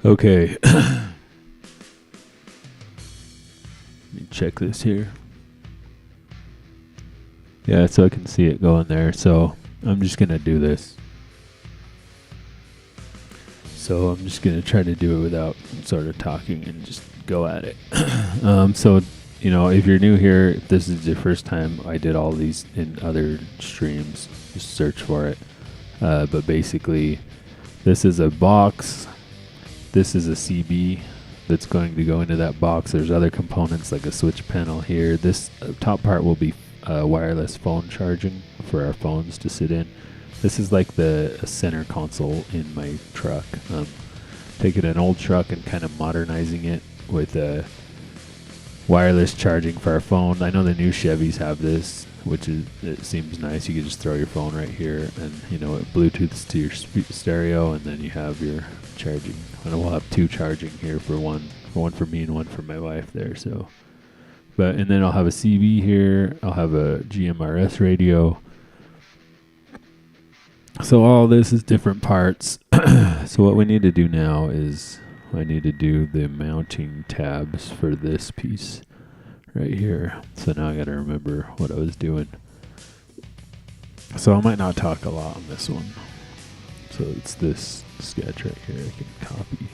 Okay. Let me check this here. Yeah, so I can see it going there. So I'm just going to do this. So I'm just going to try to do it without sort of talking and just go at it. So, you know, if you're new here, if this is your first time, I did all these in other streams. Just search for it. But basically, this is a box. This is a CB that's going to go into that box. There's other components like a switch panel here. This top part will be wireless phone charging for our phones to sit in. This is like the center console in my truck. Taking an old truck and kind of modernizing it with wireless charging for our phone. I know the new Chevys have this, which it seems nice. You can just throw your phone right here, and you know it Bluetooths to your stereo, and then you have your charging. And we'll have two charging here for one for me and one for my wife there. So, and then I'll have a CB here. I'll have a GMRS radio. So all this is different parts. So what we need to do now is I need to do the mounting tabs for this piece right here. So now I got to remember what I was doing. So I might not talk a lot on this one. So it's this sketch right here I can copy.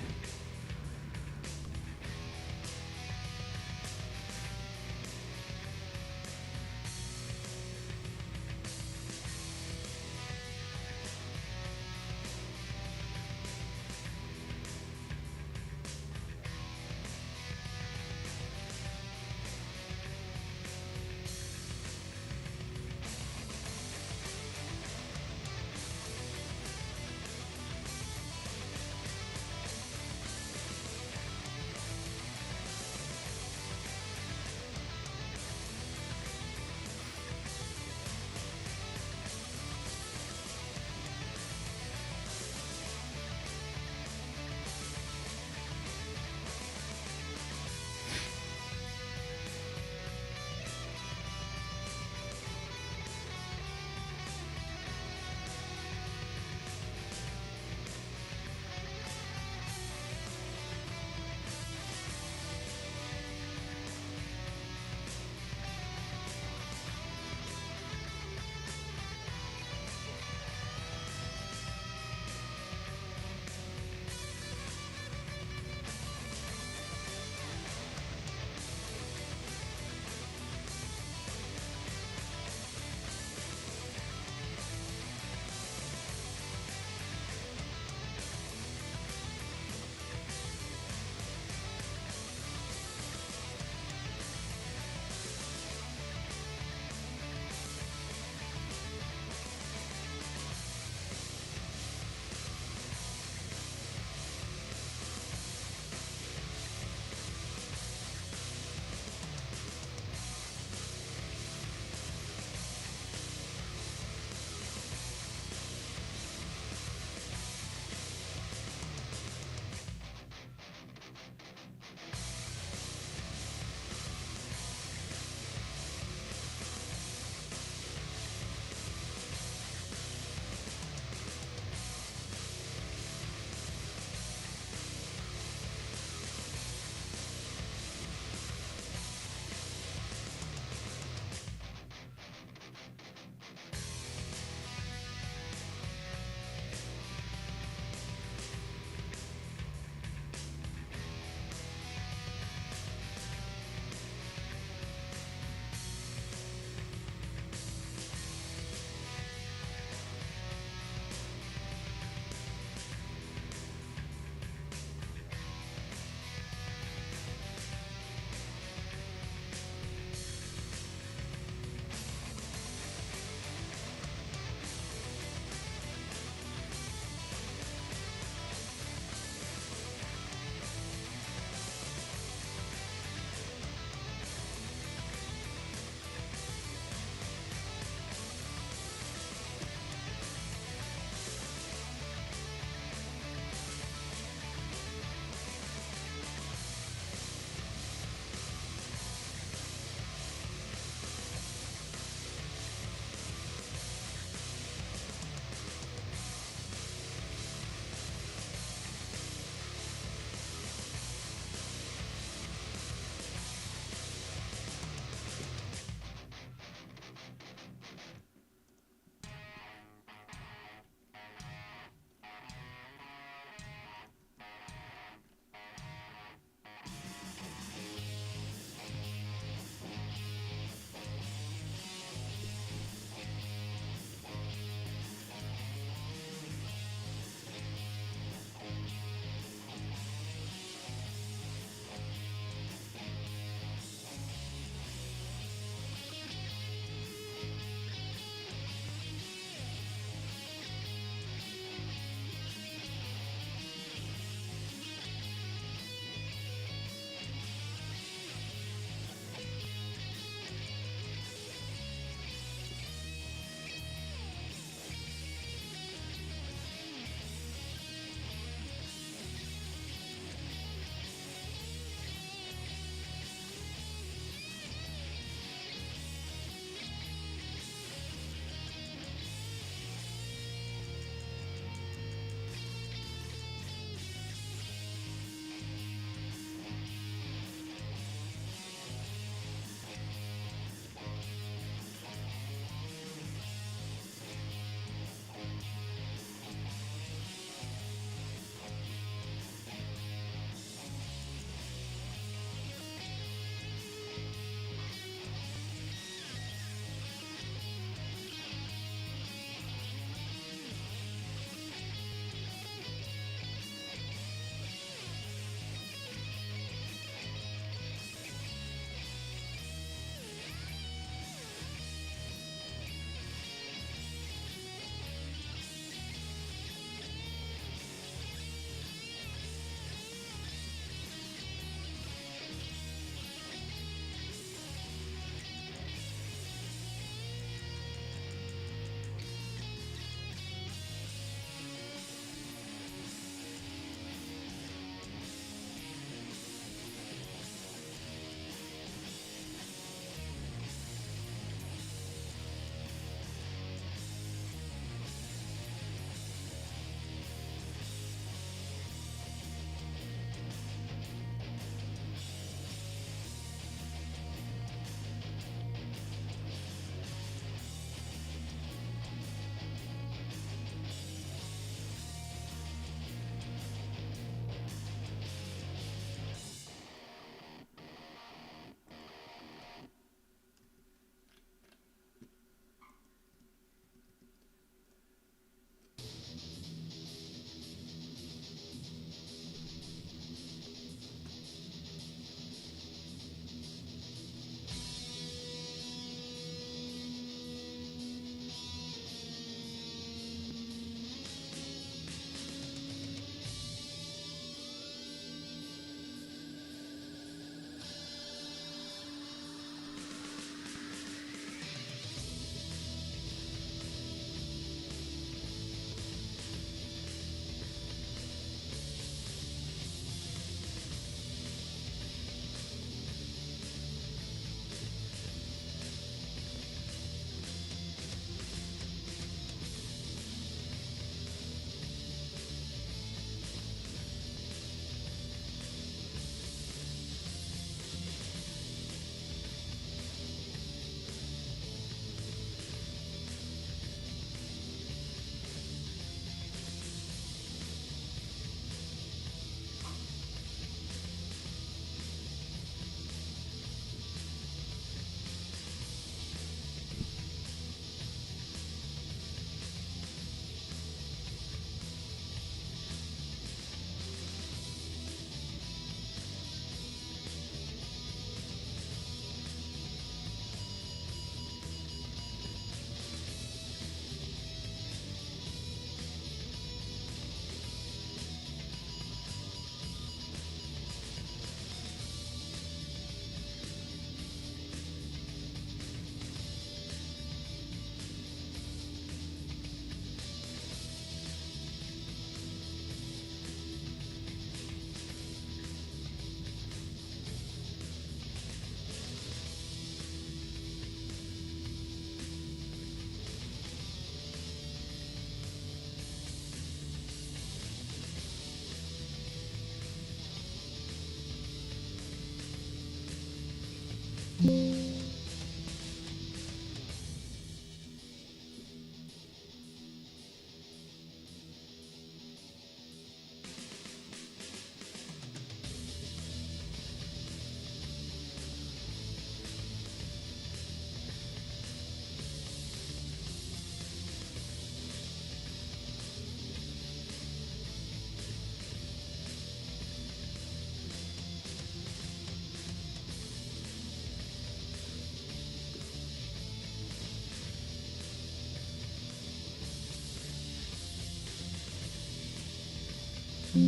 I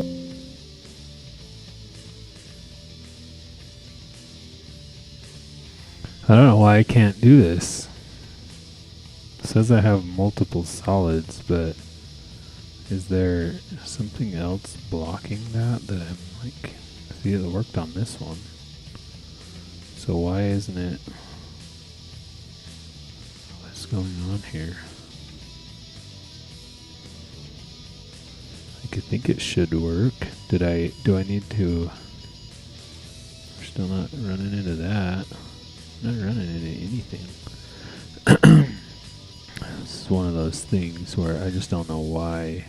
don't know why I can't do this. It says I have multiple solids, but is there something else blocking that I'm like, see, it worked on this one. So why isn't it? What's going on here? I think it should work. Do I need to? We're still not running into that. Not running into anything. This is one of those things where I just don't know why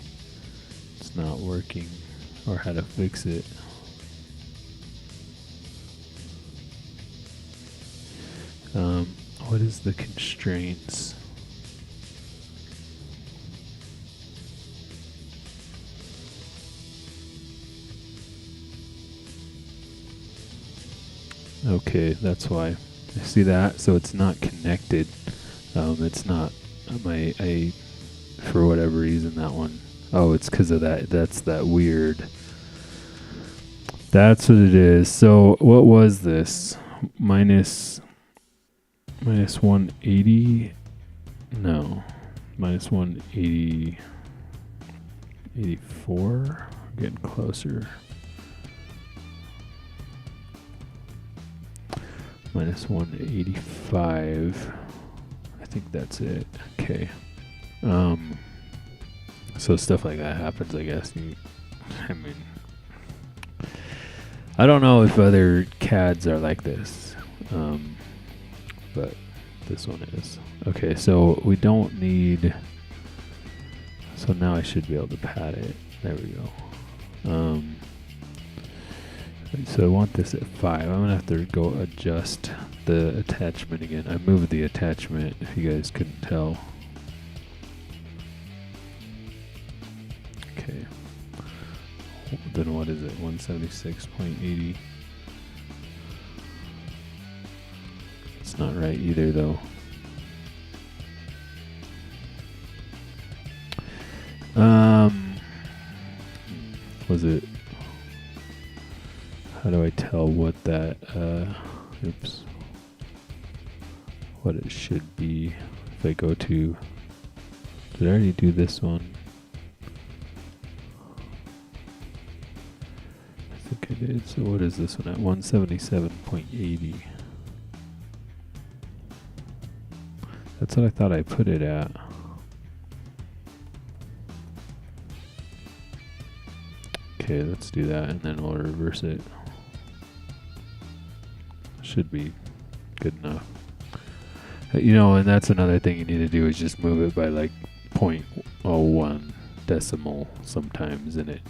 it's not working or how to fix it. What is the constraints? Okay, that's why. I see that, so it's not connected. It's not for whatever reason that one. Oh, it's because of that. That's that weird. That's what it is. So what was this? Minus 180? No. Minus 180. 84? Getting closer. Minus 185. I think that's it. Okay. So stuff like that happens, I guess. I don't know if other CADs are like this, but this one is. Okay, so we don't need. So now I should be able to pad it. There we go. So I want this at 5. I'm gonna have to go adjust the attachment again. I moved the attachment, if you guys couldn't tell. Okay. Then what is it? 176.80. It's not right either, though. Was it? How do I tell what that? Oops. What it should be if I go to. Did I already do this one? I think I did. So what is this one at? 177.80. That's what I thought I put it at. Okay, let's do that and then we'll reverse it. Should be good enough. You know, and that's another thing you need to do is just move it by like 0.01 decimal sometimes, and it,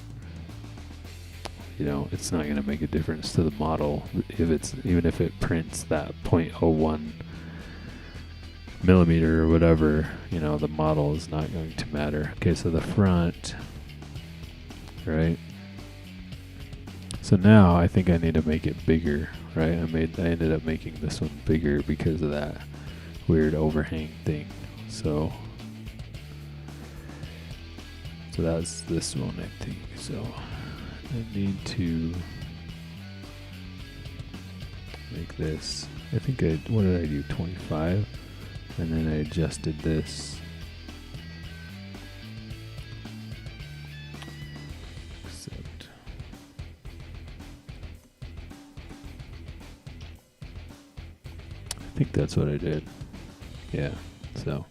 you know, it's not going to make a difference to the model if it's, even if it prints that 0.01 millimeter or whatever, you know, the model is not going to matter. Okay, so the front, right? So now I think I need to make it bigger, right? I ended up making this one bigger because of that weird overhang thing. So that's this one, I think. So I need to make this, I think what did I do, 25? And then I adjusted this. Except I think that's what I did. Yeah, so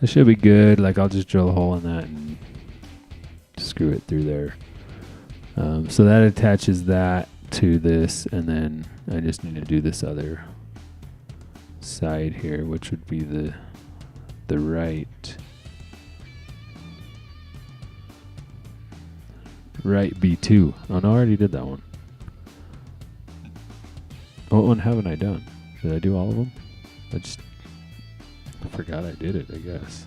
that should be good. Like, I'll just drill a hole in that and screw it through there. So that attaches that to this, and then I just need to do this other side here, which would be the right B2. Oh no, I already did that one. What one haven't I done? Did I do all of them? I forgot I did it, I guess.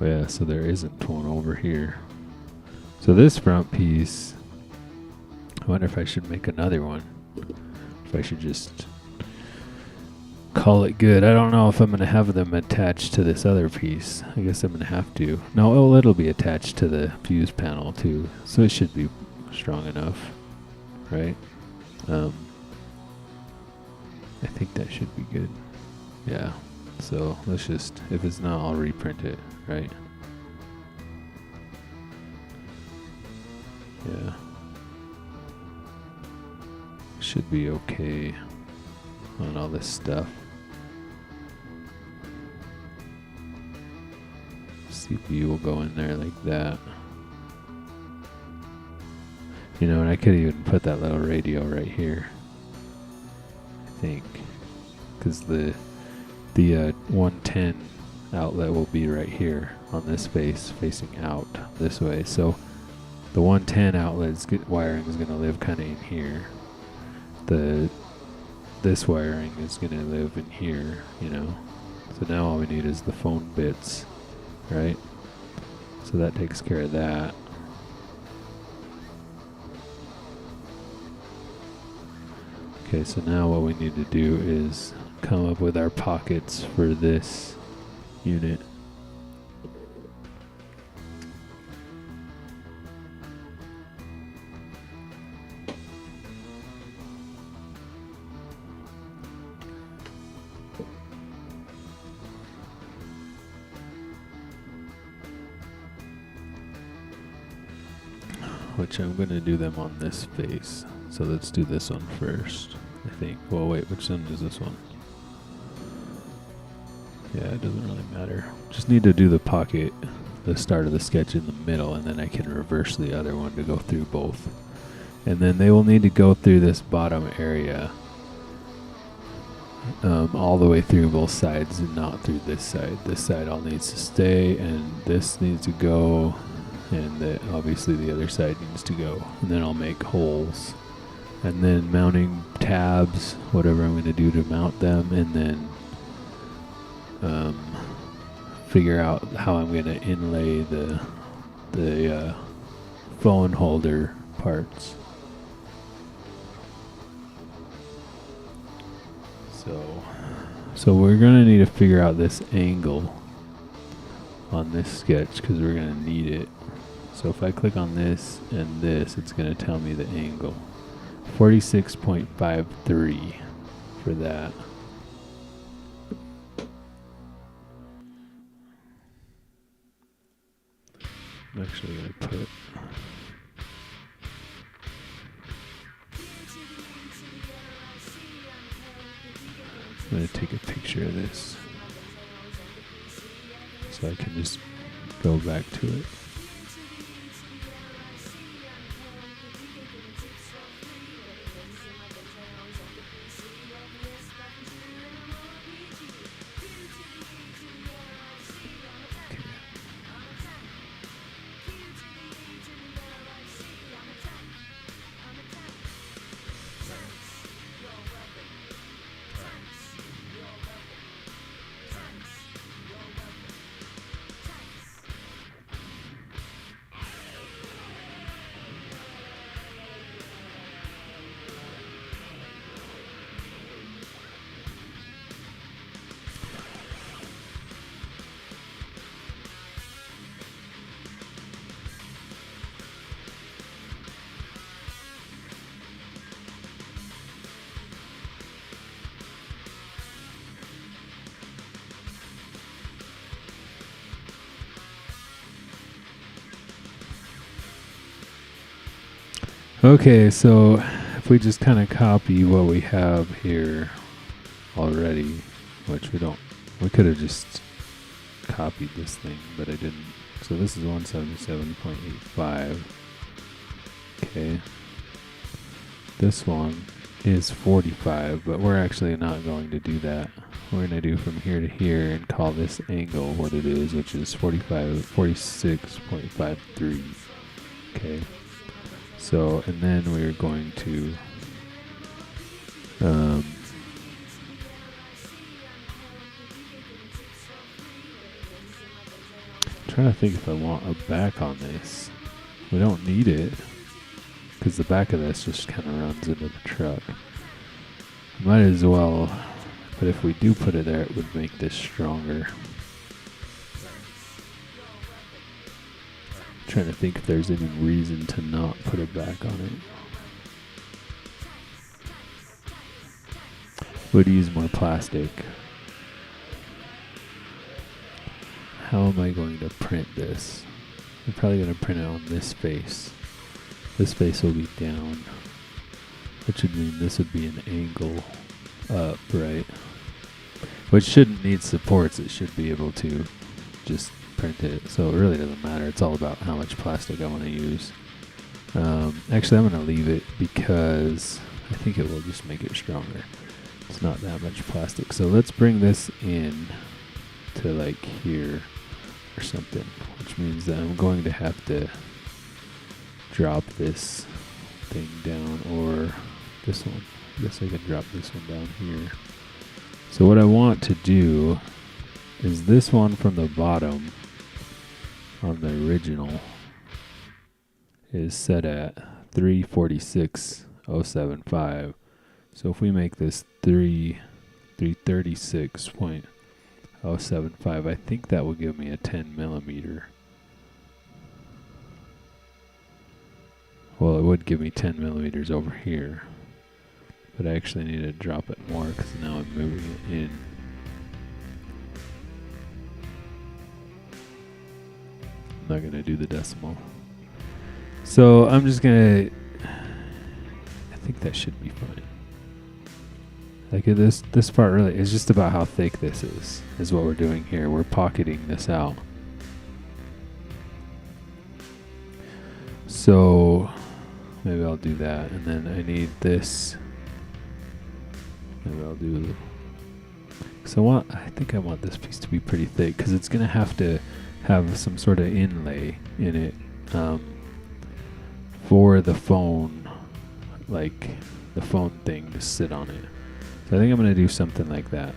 Oh yeah, so there isn't one over here. So this front piece, I wonder if I should make another one. If I should just call it good. I don't know if I'm going to have them attached to this other piece. I guess I'm going to have to. No, well, it'll be attached to the fuse panel too. So it should be strong enough, right? I think that should be good. Yeah. So let's just, if it's not, I'll reprint it, right? Yeah. Should be okay on all this stuff. CPU will go in there like that. You know, and I could even put that little radio right here, I think, because the 110 outlet will be right here on this face, facing out this way. So the 110 outlet's wiring is going to live kind of in here. This wiring is going to live in here, you know. So now all we need is the phone bits, right? So that takes care of that. Okay, so now what we need to do is come up with our pockets for this unit. Which I'm going to do them on this face. So let's do this one first, I think. Well, wait, which one is this one? Yeah, it doesn't really matter. Just need to do the pocket, the start of the sketch in the middle, and then I can reverse the other one to go through both. And then they will need to go through this bottom area all the way through both sides and not through this side. This side all needs to stay, and this needs to go, and obviously the other side needs to go. And then I'll make holes. And then mounting tabs, whatever I'm going to do to mount them, and then figure out how I'm going to inlay the phone holder parts. So we're going to need to figure out this angle on this sketch because we're going to need it. So if I click on this and this, it's going to tell me the angle. 46.53 for that. I'm actually going to put I'm going to take a picture of this so I can just go back to it. Okay, so if we just kind of copy what we have here already, which we don't, we could have just copied this thing, but I didn't. So this is 177.85. Okay. This one is 45, but we're actually not going to do that. We're going to do from here to here and call this angle what it is, which is 46.53. Okay. So, and then we're going to trying to think if I want a back on this. We don't need it, because the back of this just kind of runs into the truck. Might as well, but if we do put it there, it would make this stronger. Trying to think if there's any reason to not put it back on it. Would use more plastic. How am I going to print this? I'm probably going to print it on this face. This face will be down, which would mean this would be an angle up, right? Which shouldn't need supports. It should be able to just print it. So it really doesn't matter. It's all about how much plastic I want to use. Actually, I'm going to leave it because I think it will just make it stronger. It's not that much plastic. So let's bring this in to like here or something, which means that I'm going to have to drop this thing down, or this one. I guess I can drop this one down here. So what I want to do is this one from the bottom on the original is set at 346.075. So if we make this 336.075, I think that will give me a 10 millimeter. Well, it would give me 10 millimeters over here, but I actually need to drop it more because now I'm moving it in. I'm not going to do the decimal. So I'm just going to, I think that should be fine. Like this part really is just about how thick this is what we're doing here. We're pocketing this out. So maybe I'll do that, and then I need this. Maybe I'll do. So I think I want this piece to be pretty thick because it's gonna have to have some sort of inlay in it for the phone, like the phone thing to sit on it. So I think I'm going to do something like that.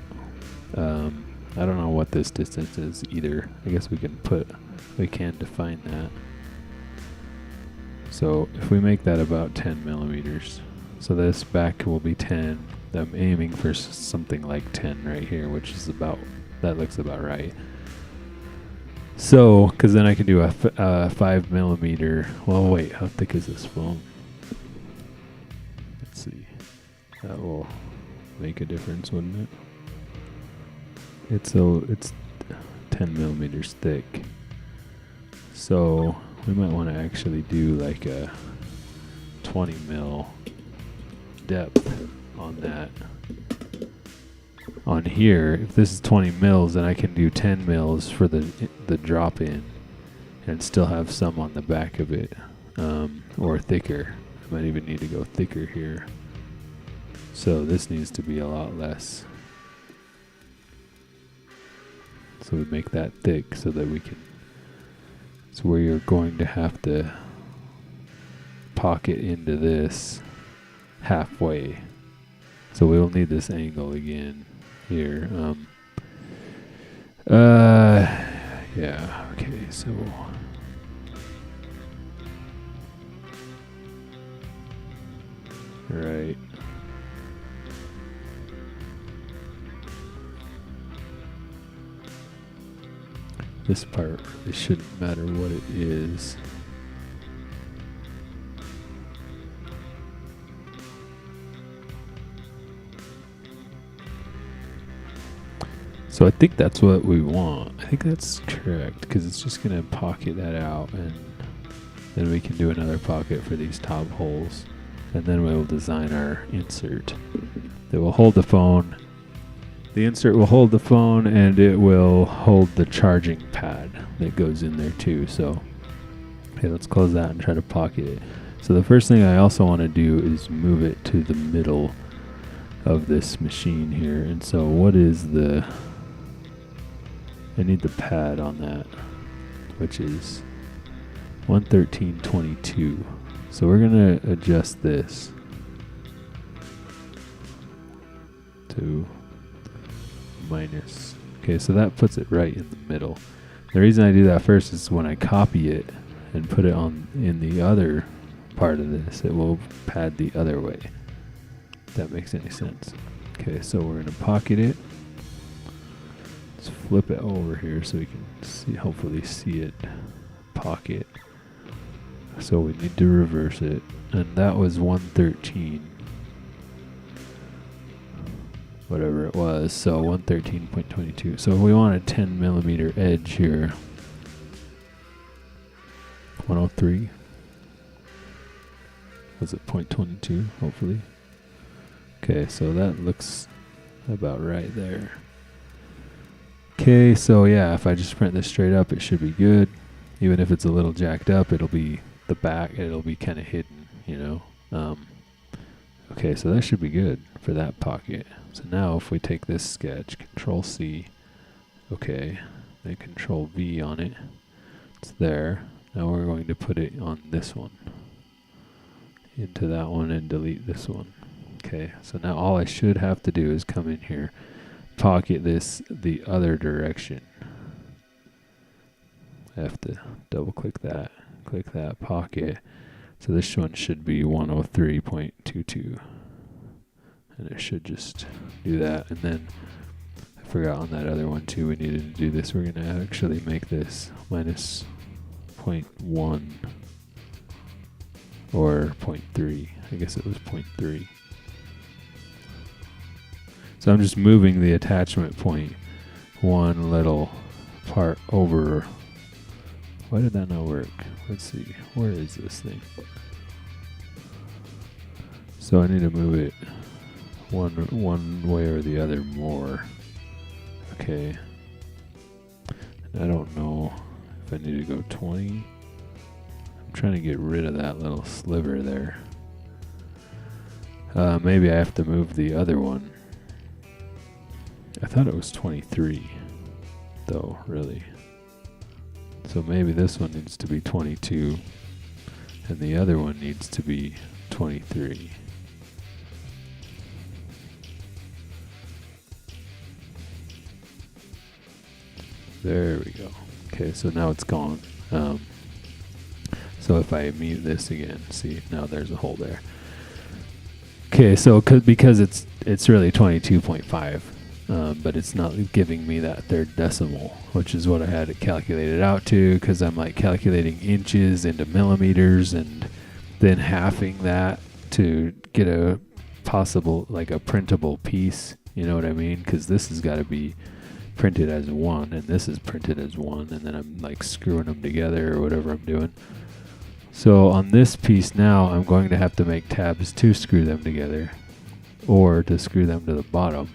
I don't know what this distance is either. I guess we can define that. So if we make that about 10 millimeters, so this back will be 10. I'm aiming for something like 10 right here, which is that looks about right. So, because then I can do a 5 millimeter. Well, wait, how thick is this foam? Let's see. That will make a difference, wouldn't it? It's 10 millimeters thick. So we might want to actually do like a 20 mil depth on that. On here, if this is 20 mils, then I can do 10 mils for the drop in and still have some on the back of it, or thicker. I might even need to go thicker here. So this needs to be a lot less. So we make that thick so that we can, it's where you're going to have to pocket into this halfway. So we will need this angle again here. Yeah, okay, so right. This part, it shouldn't matter what it is. So I think that's what we want. I think that's correct, because it's just going to pocket that out, and then we can do another pocket for these top holes, and then we will design our insert that will hold the phone. The insert will hold the phone, and it will hold the charging pad that goes in there too. So, okay, let's close that and try to pocket it. So the first thing I also want to do is move it to the middle of this machine here. And so what is I need the pad on that, which is 113.22. So we're going to adjust this to minus. Okay, so that puts it right in the middle. The reason I do that first is when I copy it and put it on in the other part of this, it will pad the other way. If that makes any sense. Okay, so we're gonna pocket it. Let's flip it over here so we can see, hopefully see it. Pocket. So we need to reverse it, and that was 113. Whatever it was, so 113.22. So if we want a 10 millimeter edge here, 103. Was it 0.22? Hopefully. Okay, so that looks about right there. Okay, so yeah, if I just print this straight up, it should be good. Even if it's a little jacked up, it'll be the back, it'll be kind of hidden, you know. Okay, so that should be good for that pocket. So now if we take this sketch, Control C, okay, then Control V on it, it's there. Now we're going to put it on this one, into that one, and delete this one. Okay, so now all I should have to do is come in here, pocket this the other direction. I have to double click that, pocket. So this one should be 103.22. And it should just do that. And then I forgot on that other one too, we needed to do this. We're going to actually make this minus 0.1 or 0.3. I guess it was 0.3. So I'm just moving the attachment point one little part over. Why did that not work? Let's see. Where is this thing? So I need to move it one way or the other more. Okay. And I don't know if I need to go 20. I'm trying to get rid of that little sliver there. Maybe I have to move the other one. I thought it was 23 though, really. So maybe this one needs to be 22 and the other one needs to be 23. There we go. Okay, so now it's gone. So if I mute this again, see, now there's a hole there. Okay, so because it's really 22.5, but it's not giving me that third decimal, which is what I had it calculated out to, because I'm like calculating inches into millimeters and then halving that to get a possible, like a printable piece. You know what I mean? Because this has got to be printed as one, and this is printed as one, and then I'm like screwing them together or whatever I'm doing. So on this piece now, I'm going to have to make tabs to screw them together, or to screw them to the bottom,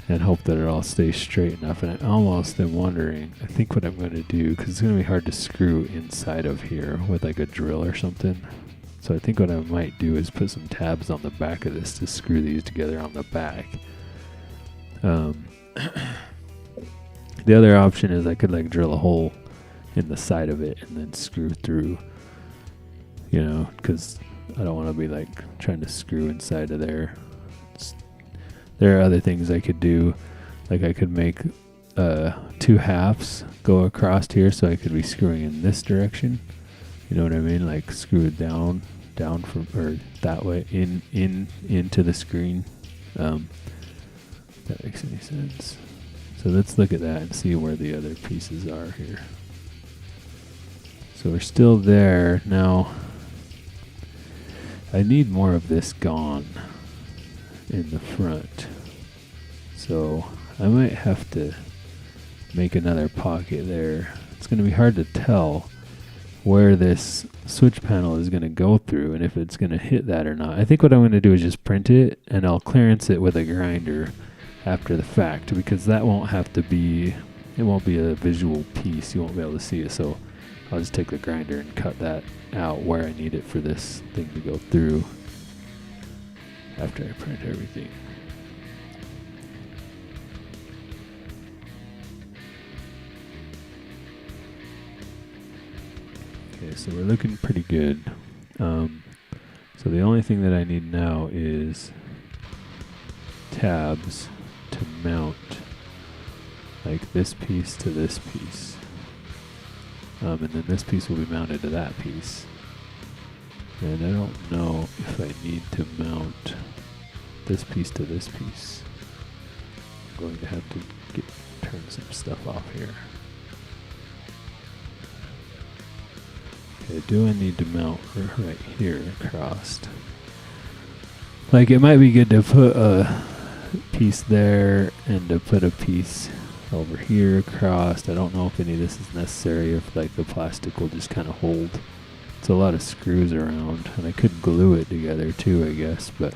and hope that it all stays straight enough. And I almost am wondering, I think what I'm going to do, because it's going to be hard to screw inside of here with like a drill or something. So I think what I might do is put some tabs on the back of this to screw these together on the back. The other option is I could like drill a hole in the side of it and then screw through, you know, because I don't want to be like trying to screw inside of there. There are other things I could do, like I could make two halves go across here, so I could be screwing in this direction. You know what I mean? Like screw it down from, or that way into the screen. If that makes any sense. So let's look at that and see where the other pieces are here. So we're still there. Now, I need more of this gone in the front. So I might have to make another pocket there. It's going to be hard to tell where this switch panel is going to go through and if it's going to hit that or not. I think what I'm going to do is just print it, and I'll clearance it with a grinder after the fact, because that won't have to be, it won't be a visual piece. You won't be able to see it. So I'll just take the grinder and cut that out where I need it for this thing to go through after I print everything. Okay, so we're looking pretty good. So the only thing that I need now is tabs to mount like this piece to this piece. And then this piece will be mounted to that piece. And I don't know if I need to mount this piece to this piece. I'm going to have to turn some stuff off here. Okay, do I need to mount right here across? Like, it might be good to put a piece there and to put a piece over here across. I don't know if any of this is necessary, if like the plastic will just kind of hold. It's a lot of screws around, and I could glue it together too, I guess, but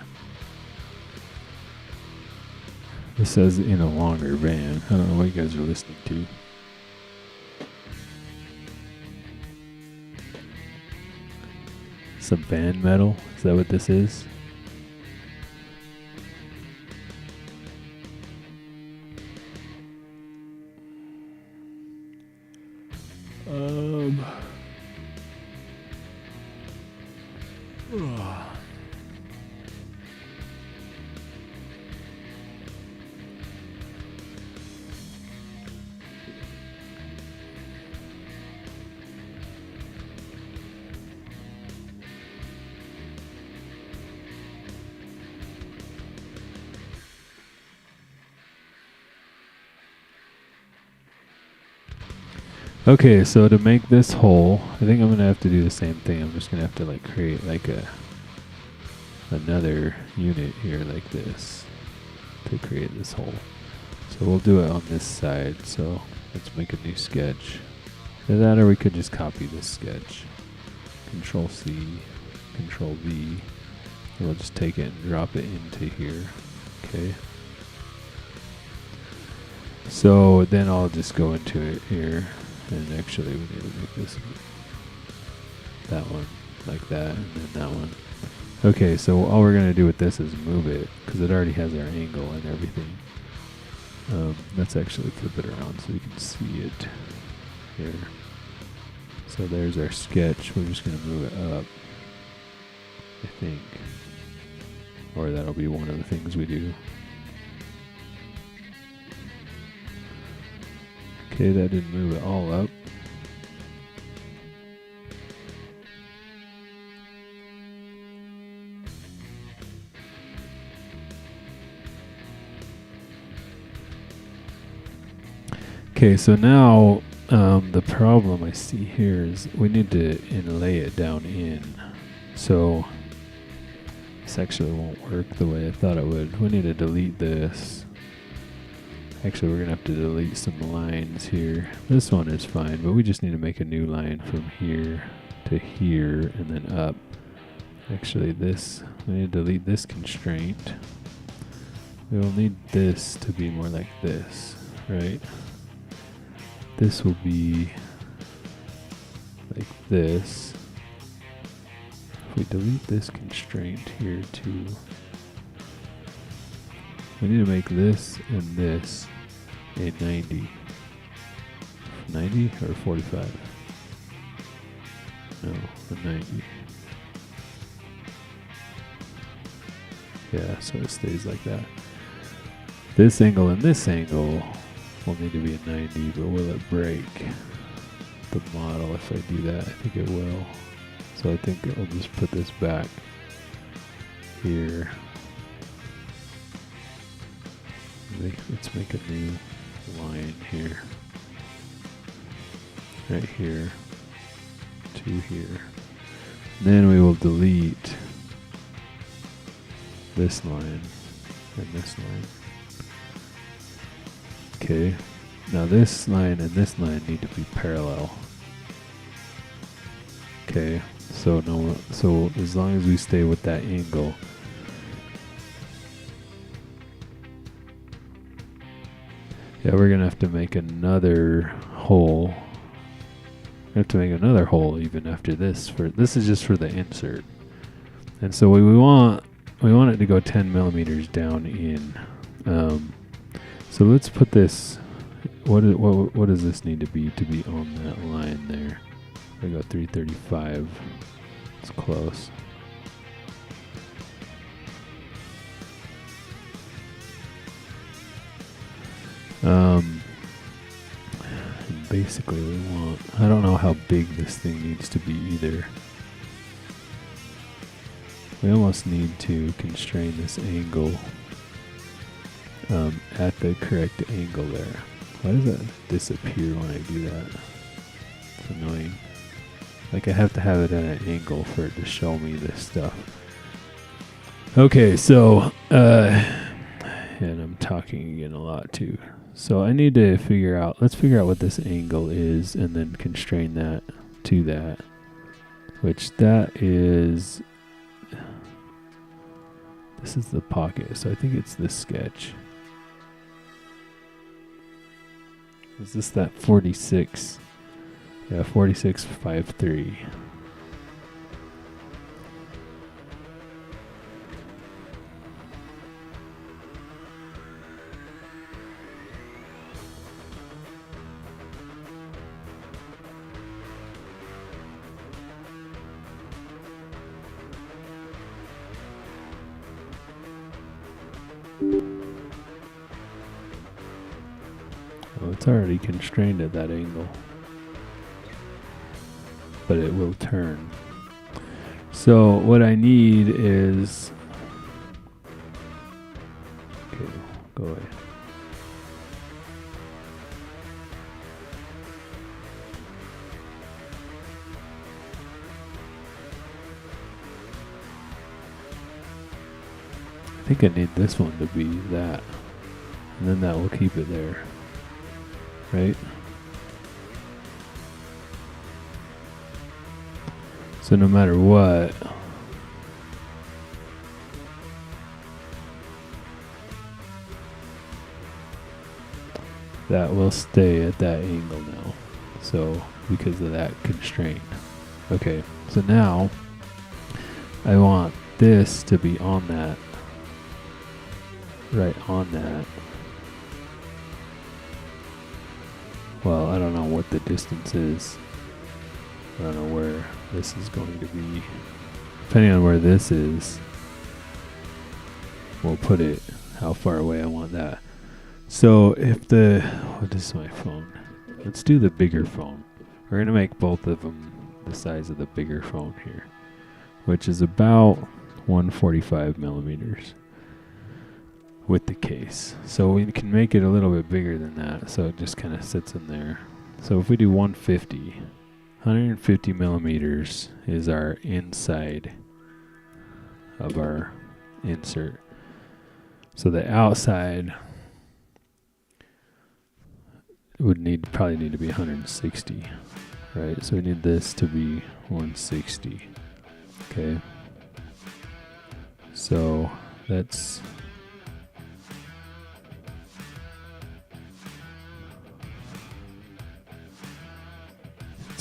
this says in a longer van. I don't know what you guys are listening to. Some band metal? Is that what this is? Okay, so to make this hole, I think I'm gonna have to do the same thing. I'm just gonna have to like create like another unit here like this to create this hole. So we'll do it on this side. So let's make a new sketch. Either that, or we could just copy this sketch. Control C, Control V. And we'll just take it and drop it into here. Okay. So then I'll just go into it here. And actually we need to make this that one like that, and then that one. Okay, so all we're going to do with this is move it, because it already has our angle and everything. Let's actually flip it around so you can see it here. So there's our sketch. We're just going to move it up, I think. Or that'll be one of the things we do. Okay, that didn't move it all up. Okay, so now the problem I see here is we need to inlay it down in. So this actually won't work the way I thought it would. We need to delete this. Actually, we're going to have to delete some lines here. This one is fine, but we just need to make a new line from here to here and then up. Actually, this, we need to delete this constraint. We will need this to be more like this, right? This will be like this. If we delete this constraint here too, we need to make this and this a 90. 90 or 45? No, a 90. Yeah, so it stays like that. This angle and this angle will need to be a 90, but will it break the model if I do that? I think it will. So I think I'll just put this back here. Let's make a new line here. Right here to here. Then we will delete this line and this line. Okay. Now this line and this line need to be parallel. Okay. So as long as we stay with that angle, yeah, we're gonna have to make another hole. We have to make another hole even after this. This is just for the insert, and so we want it to go 10 millimeters down in. So let's put this. What does this need to be on that line there? I got 335. It's close. basically we want. I don't know how big this thing needs to be either. We almost need to constrain this angle at the correct angle there. Why does that disappear when I do that? It's annoying. Like I have to have it at an angle for it to show me this stuff. Okay, so, and I'm talking again a lot too. So I need to let's figure out what this angle is and then constrain that to that. Which that is, this is the pocket, so I think it's this sketch. Is this that 46? Yeah, 46.53. Well, it's already constrained at that angle, but it will turn. So what I need is, okay, go away. I think I need this one to be that, and then that will keep it there, right? So no matter what, that will stay at that angle now. So because of that constraint. Okay, so now I want this to be on that, right on that. Well, I don't know what the distance is. I don't know where this is going to be. Depending on where this is, we'll put it how far away I want that. So if what is my phone? Let's do the bigger phone. We're going to make both of them the size of the bigger phone here, which is about 145 millimeters with the case. So we can make it a little bit bigger than that, so it just kind of sits in there. So if we do 150 millimeters is our inside of our insert. So the outside would probably need to be 160, right? So we need this to be 160. Okay. So that's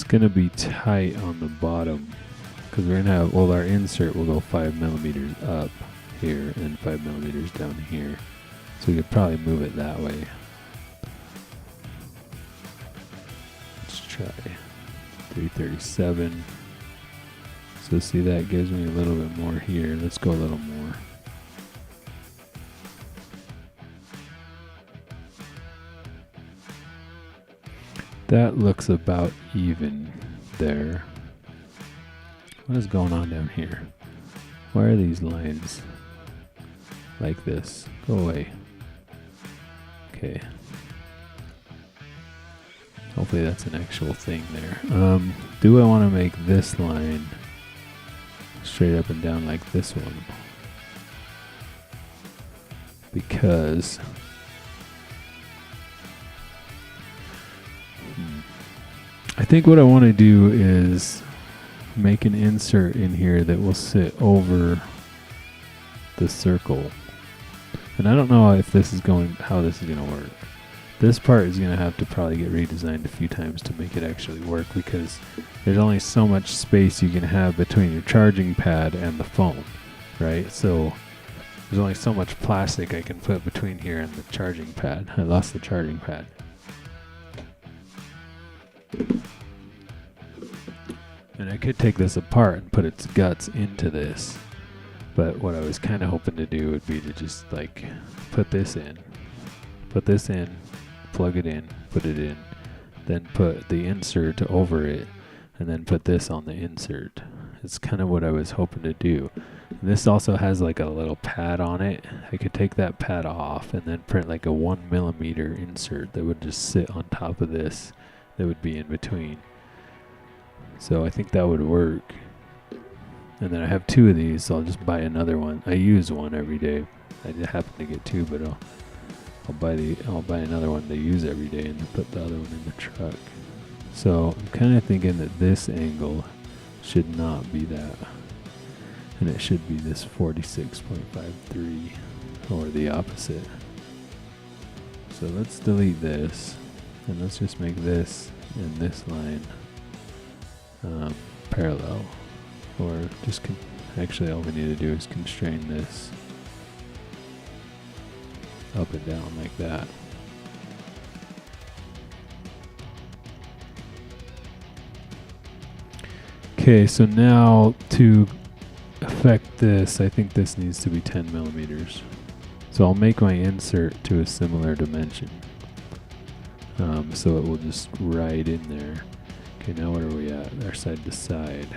going to be tight on the bottom because we're going to have, well, our insert will go 5 millimeters up here and 5 millimeters down here. So we could probably move it that way. Let's try 337. So see, that gives me a little bit more here. Let's go a little more. That looks about even there. What is going on down here? Why are these lines like this? Go away. Okay. Hopefully that's an actual thing there. Do I want to make this line straight up and down like this one? Because I think what I want to do is make an insert in here that will sit over the circle. And I don't know if this is how this is going to work. This part is going to have to probably get redesigned a few times to make it actually work, because there's only so much space you can have between your charging pad and the phone, right? So there's only so much plastic I can put between here and the charging pad. I lost the charging pad. And I could take this apart and put its guts into this, but what I was kind of hoping to do would be to just like put this in, plug it in, put it in, then put the insert over it, and then put this on the insert. It's kind of what I was hoping to do. And this also has like a little pad on it. I could take that pad off and then print like a 1mm insert that would just sit on top of this, that would be in between. So I think that would work. And then I have 2 of these, so I'll just buy another one. I use one every day. I just happen to get 2, but I'll buy another one to use every day and then put the other one in the truck. So I'm kind of thinking that this angle should not be that, and it should be this 46.53 or the opposite. So let's delete this, and let's just make this and this line parallel, or just actually all we need to do is constrain this up and down like that. Okay, so now to affect this, I think this needs to be 10mm. So I'll make my insert to a similar dimension. So it will just ride in there. Okay, now what are we at? Our side to side.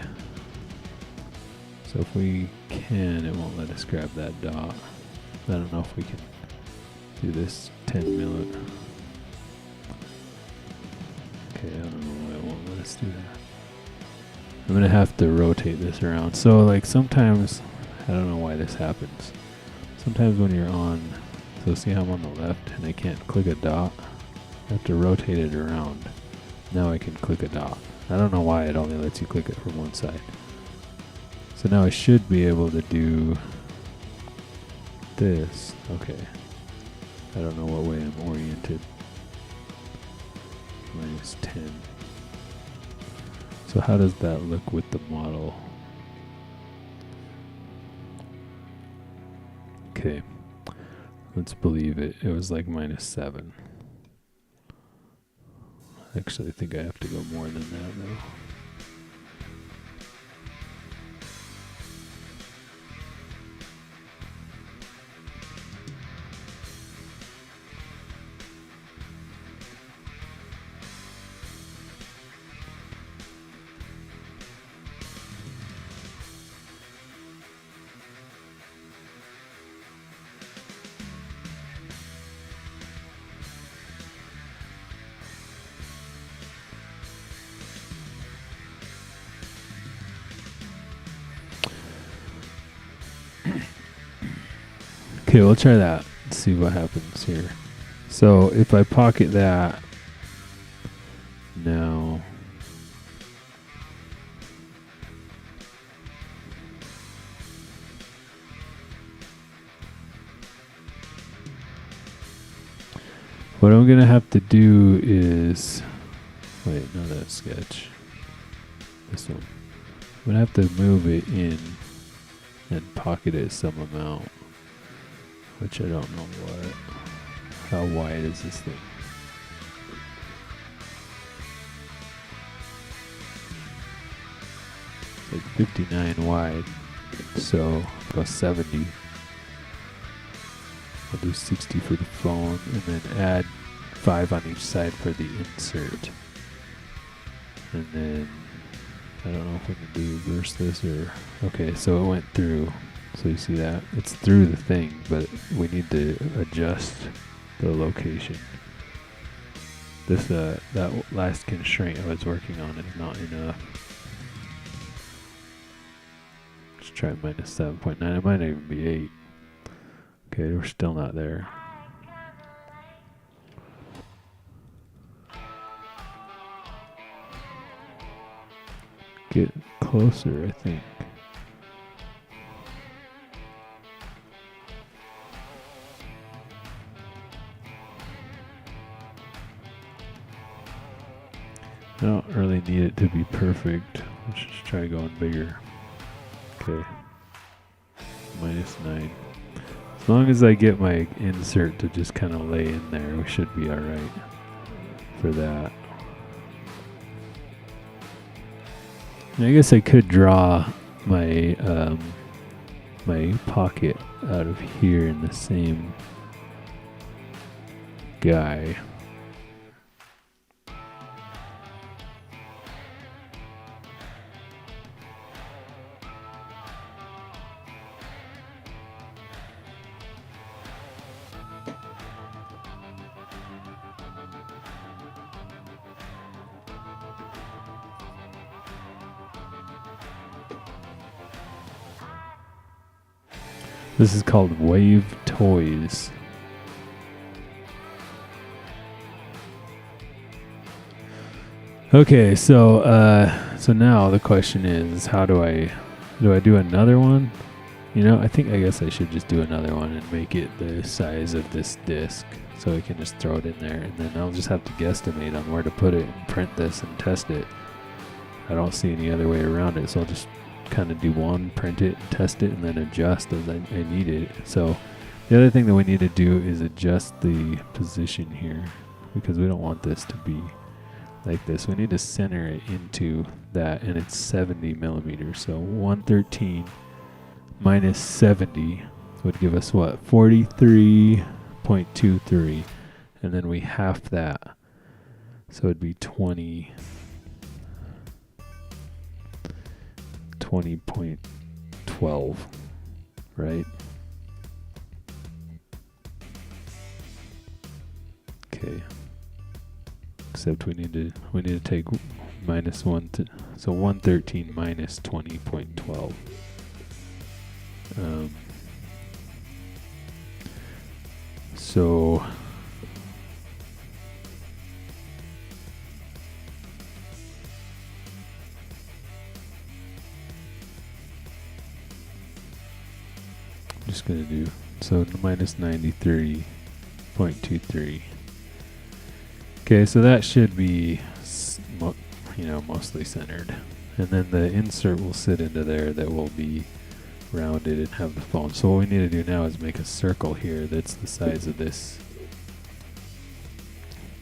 So if we can, it won't let us grab that dot. I don't know if we can do this 10mm. Okay, I don't know why it won't let us do that. I'm gonna have to rotate this around. So like sometimes, I don't know why this happens. Sometimes when you're on, so see how I'm on the left and I can't click a dot? I have to rotate it around. Now I can click a dot. I don't know why it only lets you click it from one side. So now I should be able to do this. Okay. I don't know what way I'm oriented. -10. So how does that look with the model? Okay, let's believe it. It was like -7. Actually, I think I have to go more than that though. Okay, we'll try that. Let's see what happens here. So if I pocket that now, what I'm gonna have to do is, wait, no, that's sketch. This one. I'm gonna have to move it in and pocket it some amount, which I don't know what. How wide is this thing? Like 59 wide, so about 70. I'll do 60 for the phone, and then add 5 on each side for the insert. And then, I don't know if I can do reverse this or, okay, so it went through. So you see that? It's through the thing, but we need to adjust the location. This, that last constraint I was working on is not enough. Let's try -7.9. It might not even be 8. Okay, we're still not there. Get closer, I think. I don't really need it to be perfect. Let's just try going bigger. Okay. -9. As long as I get my insert to just kind of lay in there, we should be alright for that. And I guess I could draw my my pocket out of here in the same guy. This is called Wave Toys. Okay, so now the question is, how do I do another one? You know, I guess I should just do another one and make it the size of this disc, so I can just throw it in there, and then I'll just have to guesstimate on where to put it and print this and test it. I don't see any other way around it, so I'll just kind of do one, print it, test it, and then adjust as I need it. So the other thing that we need to do is adjust the position here, because we don't want this to be like this. We need to center it into that, and it's 70 millimeters. So 113 minus 70 would give us what? 43.23, and then we half that, so it'd be 20.12, right? Okay. Except we need to take minus 1 to, so 113 minus 20.12. So I'm just gonna do minus 93.23. Okay, so that should be mostly centered, and then the insert will sit into there that will be rounded and have the phone. So what we need to do now is make a circle here that's the size of this.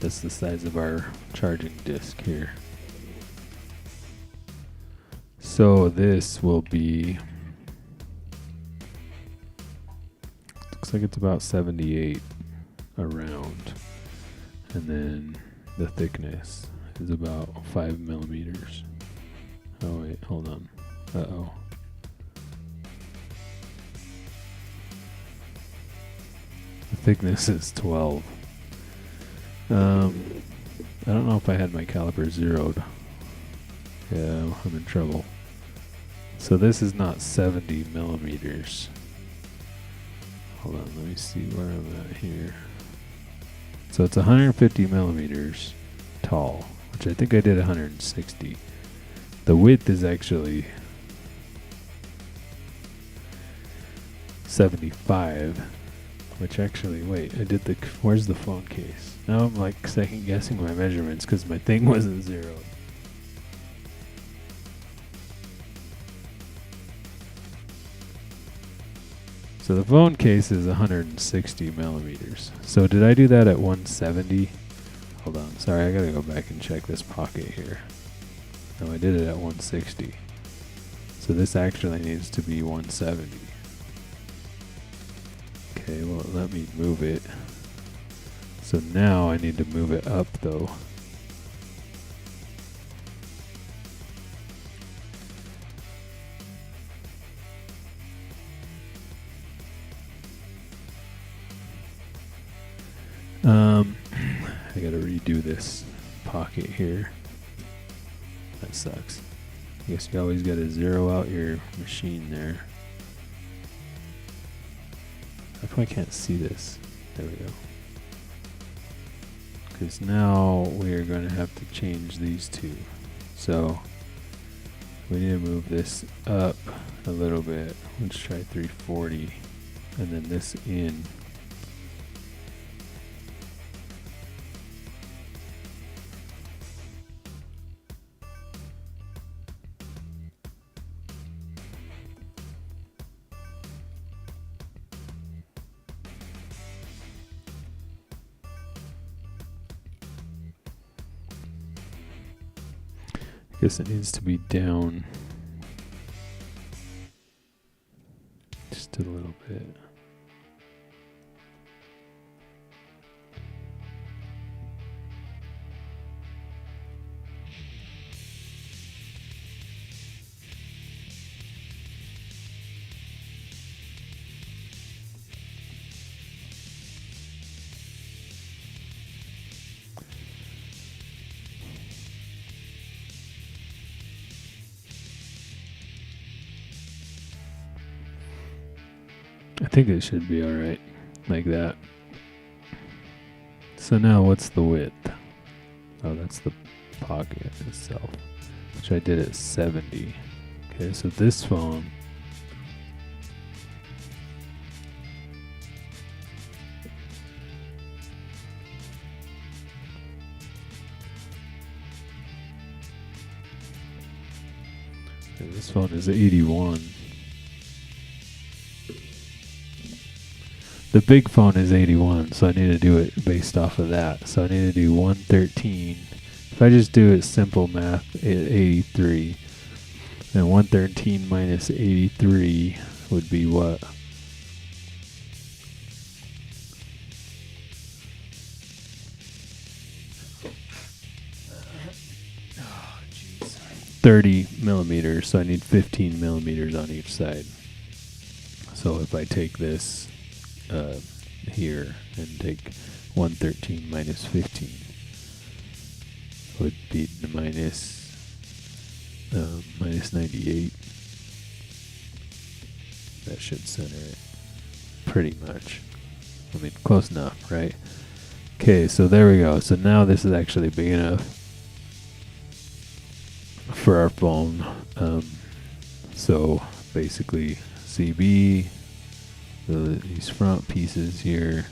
That's the size of our charging disc here. So this will be, looks like it's about 78 around, and then the thickness is about 5 millimeters. Oh wait, hold on. Uh-oh. The thickness is 12. I don't know if I had my caliper zeroed. Yeah, I'm in trouble. So this is not 70 millimeters. Hold on, let me see where I'm at here. So it's 150 millimeters tall, which I think I did 160. The width is actually 75, which actually, wait, where's the phone case? Now I'm like second guessing my measurements because my thing wasn't zeroed. So the phone case is 160 millimeters. So did I do that at 170? Hold on, sorry, I gotta go back and check this pocket here. No, I did it at 160. So this actually needs to be 170. Okay, well, let me move it. So now I need to move it up though. I gotta redo this pocket here. That sucks. I guess you always gotta zero out your machine there. How come I can't see this? There we go. Because now we are going to have to change these two. So we need to move this up a little bit. Let's try 340. And then this in. I guess it needs to be down just a little bit. I think it should be alright, like that. So now what's the width? Oh, that's the pocket itself, which I did at 70. Okay, so this phone, this phone is 81. The big phone is 81, so I need to do it based off of that. So I need to do 113. If I just do it simple math, 83. And 113 minus 83 would be what? Oh, jeez. 30 millimeters, so I need 15 millimeters on each side. So if I take this here and take 113 minus 15 would be minus 98. That should center it pretty much. I mean, close enough, right? Okay, so there we go. So now this is actually big enough for our phone. So basically CB, these front pieces here,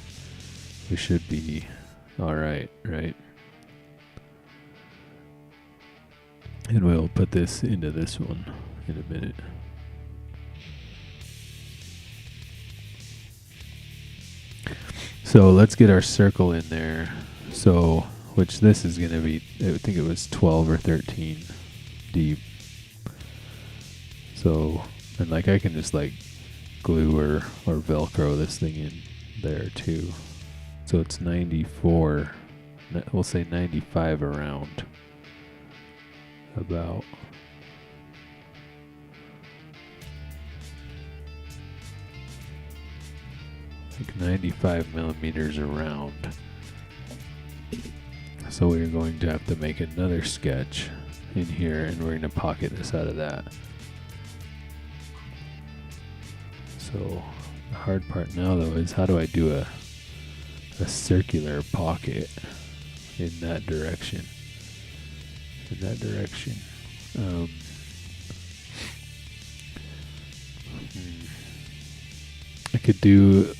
we should be alright, right? And we'll put this into this one in a minute. So let's get our circle in there. So, which this is going to be, I think it was 12 or 13 deep. So, and like I can just like glue or Velcro this thing in there too. So it's 94, we'll say 95 around. About. Like 95 millimeters around. So we're going to have to make another sketch in here, and we're going to pocket this out of that. So the hard part now though is how do I do a circular pocket in that direction? I could do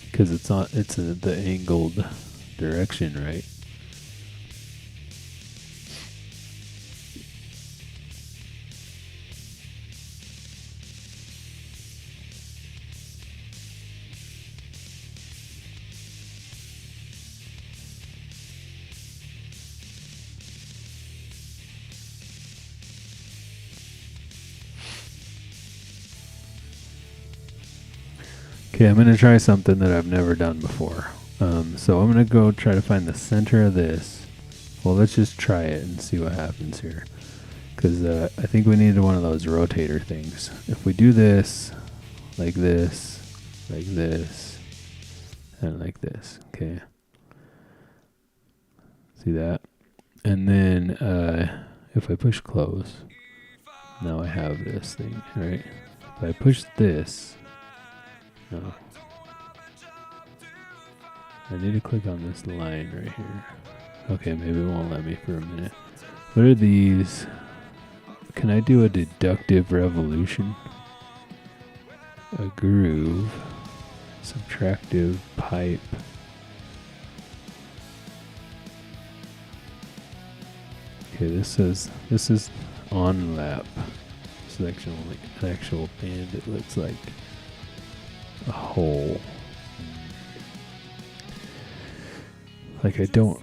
because it's in the angled direction, right? Okay, I'm going to try something that I've never done before. So I'm going to go try to find the center of this. Well, let's just try it and see what happens here. Because I think we needed one of those rotator things. If we do this, like this, and like this, okay. See that? And then if I push close, now I have this thing, right? If I push this, no. I need to click on this line right here. Okay, maybe it won't let me for a minute. What are these? Can I do a deductive revolution? A groove. Subtractive pipe. Okay, this is on lap. This is actually an actual band. It looks like a hole. Like I don't.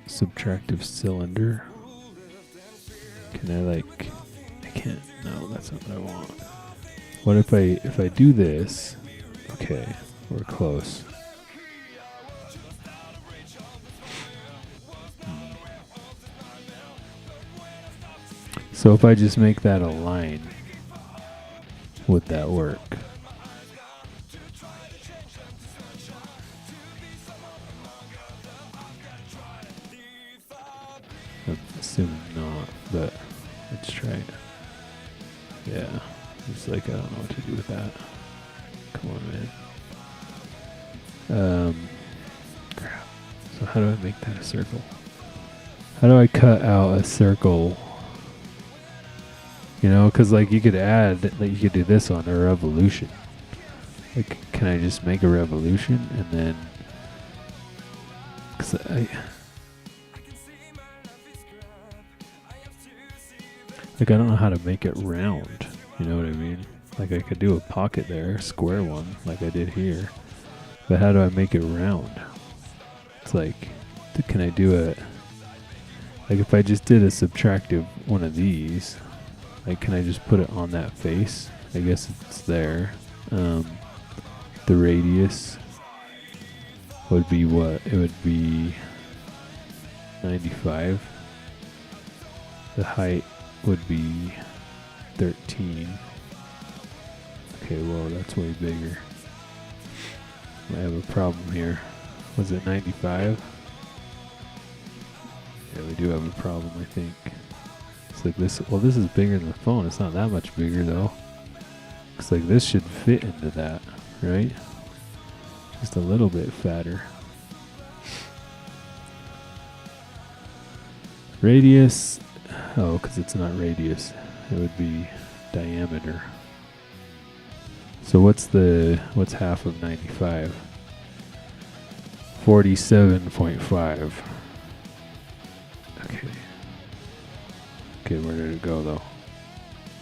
Subtractive cylinder. Can I like? I can't. No, that's not what I want. What if I do this? Okay, we're close. So if I just make that a line, would that work? assuming not, but let's try it. Yeah, it's like, I don't know what to do with that. Come on, man. Crap. So how do I make that a circle? How do I cut out a circle? You know, because like you could add, like you could do this on a revolution. Like, can I just make a revolution and then? Cause I don't know how to make it round. You know what I mean? Like I could do a pocket there, square one, like I did here. But how do I make it round? It's like, can I do it? Like if I just did a subtractive one of these, like can I just put it on that face? I guess it's there. The radius would be what? It would be 95. The height would be 13. Okay, whoa, that's way bigger. I have a problem here. Was it 95? Yeah, we do have a problem, I think. It's like this, well, this is bigger than the phone. It's not that much bigger, though. Looks like this should fit into that, right? Just a little bit fatter. Radius, oh, because it's not radius. It would be diameter. So what's half of 95? 47.5. Okay. Okay, where did it go though?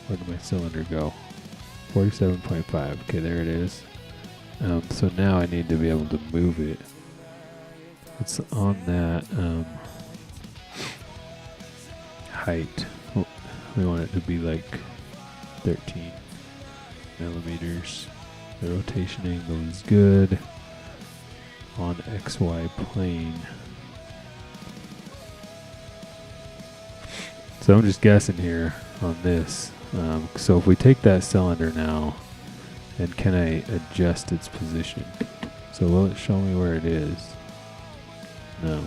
Where did my cylinder go? 47.5. Okay, there it is. So now I need to be able to move it. It's on that height. Oh, we want it to be like 13 millimeters. The rotation angle is good on XY plane. So I'm just guessing here on this. So if we take that cylinder now, and can I adjust its position? So will it show me where it is? No.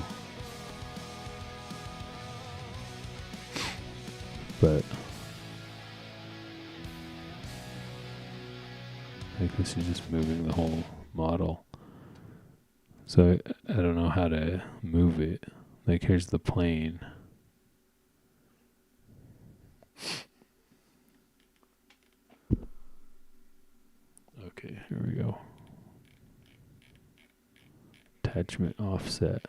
But like this is just moving the whole model. So I don't know how to move it. Like here's the plane. Okay, here we go. Attachment offset.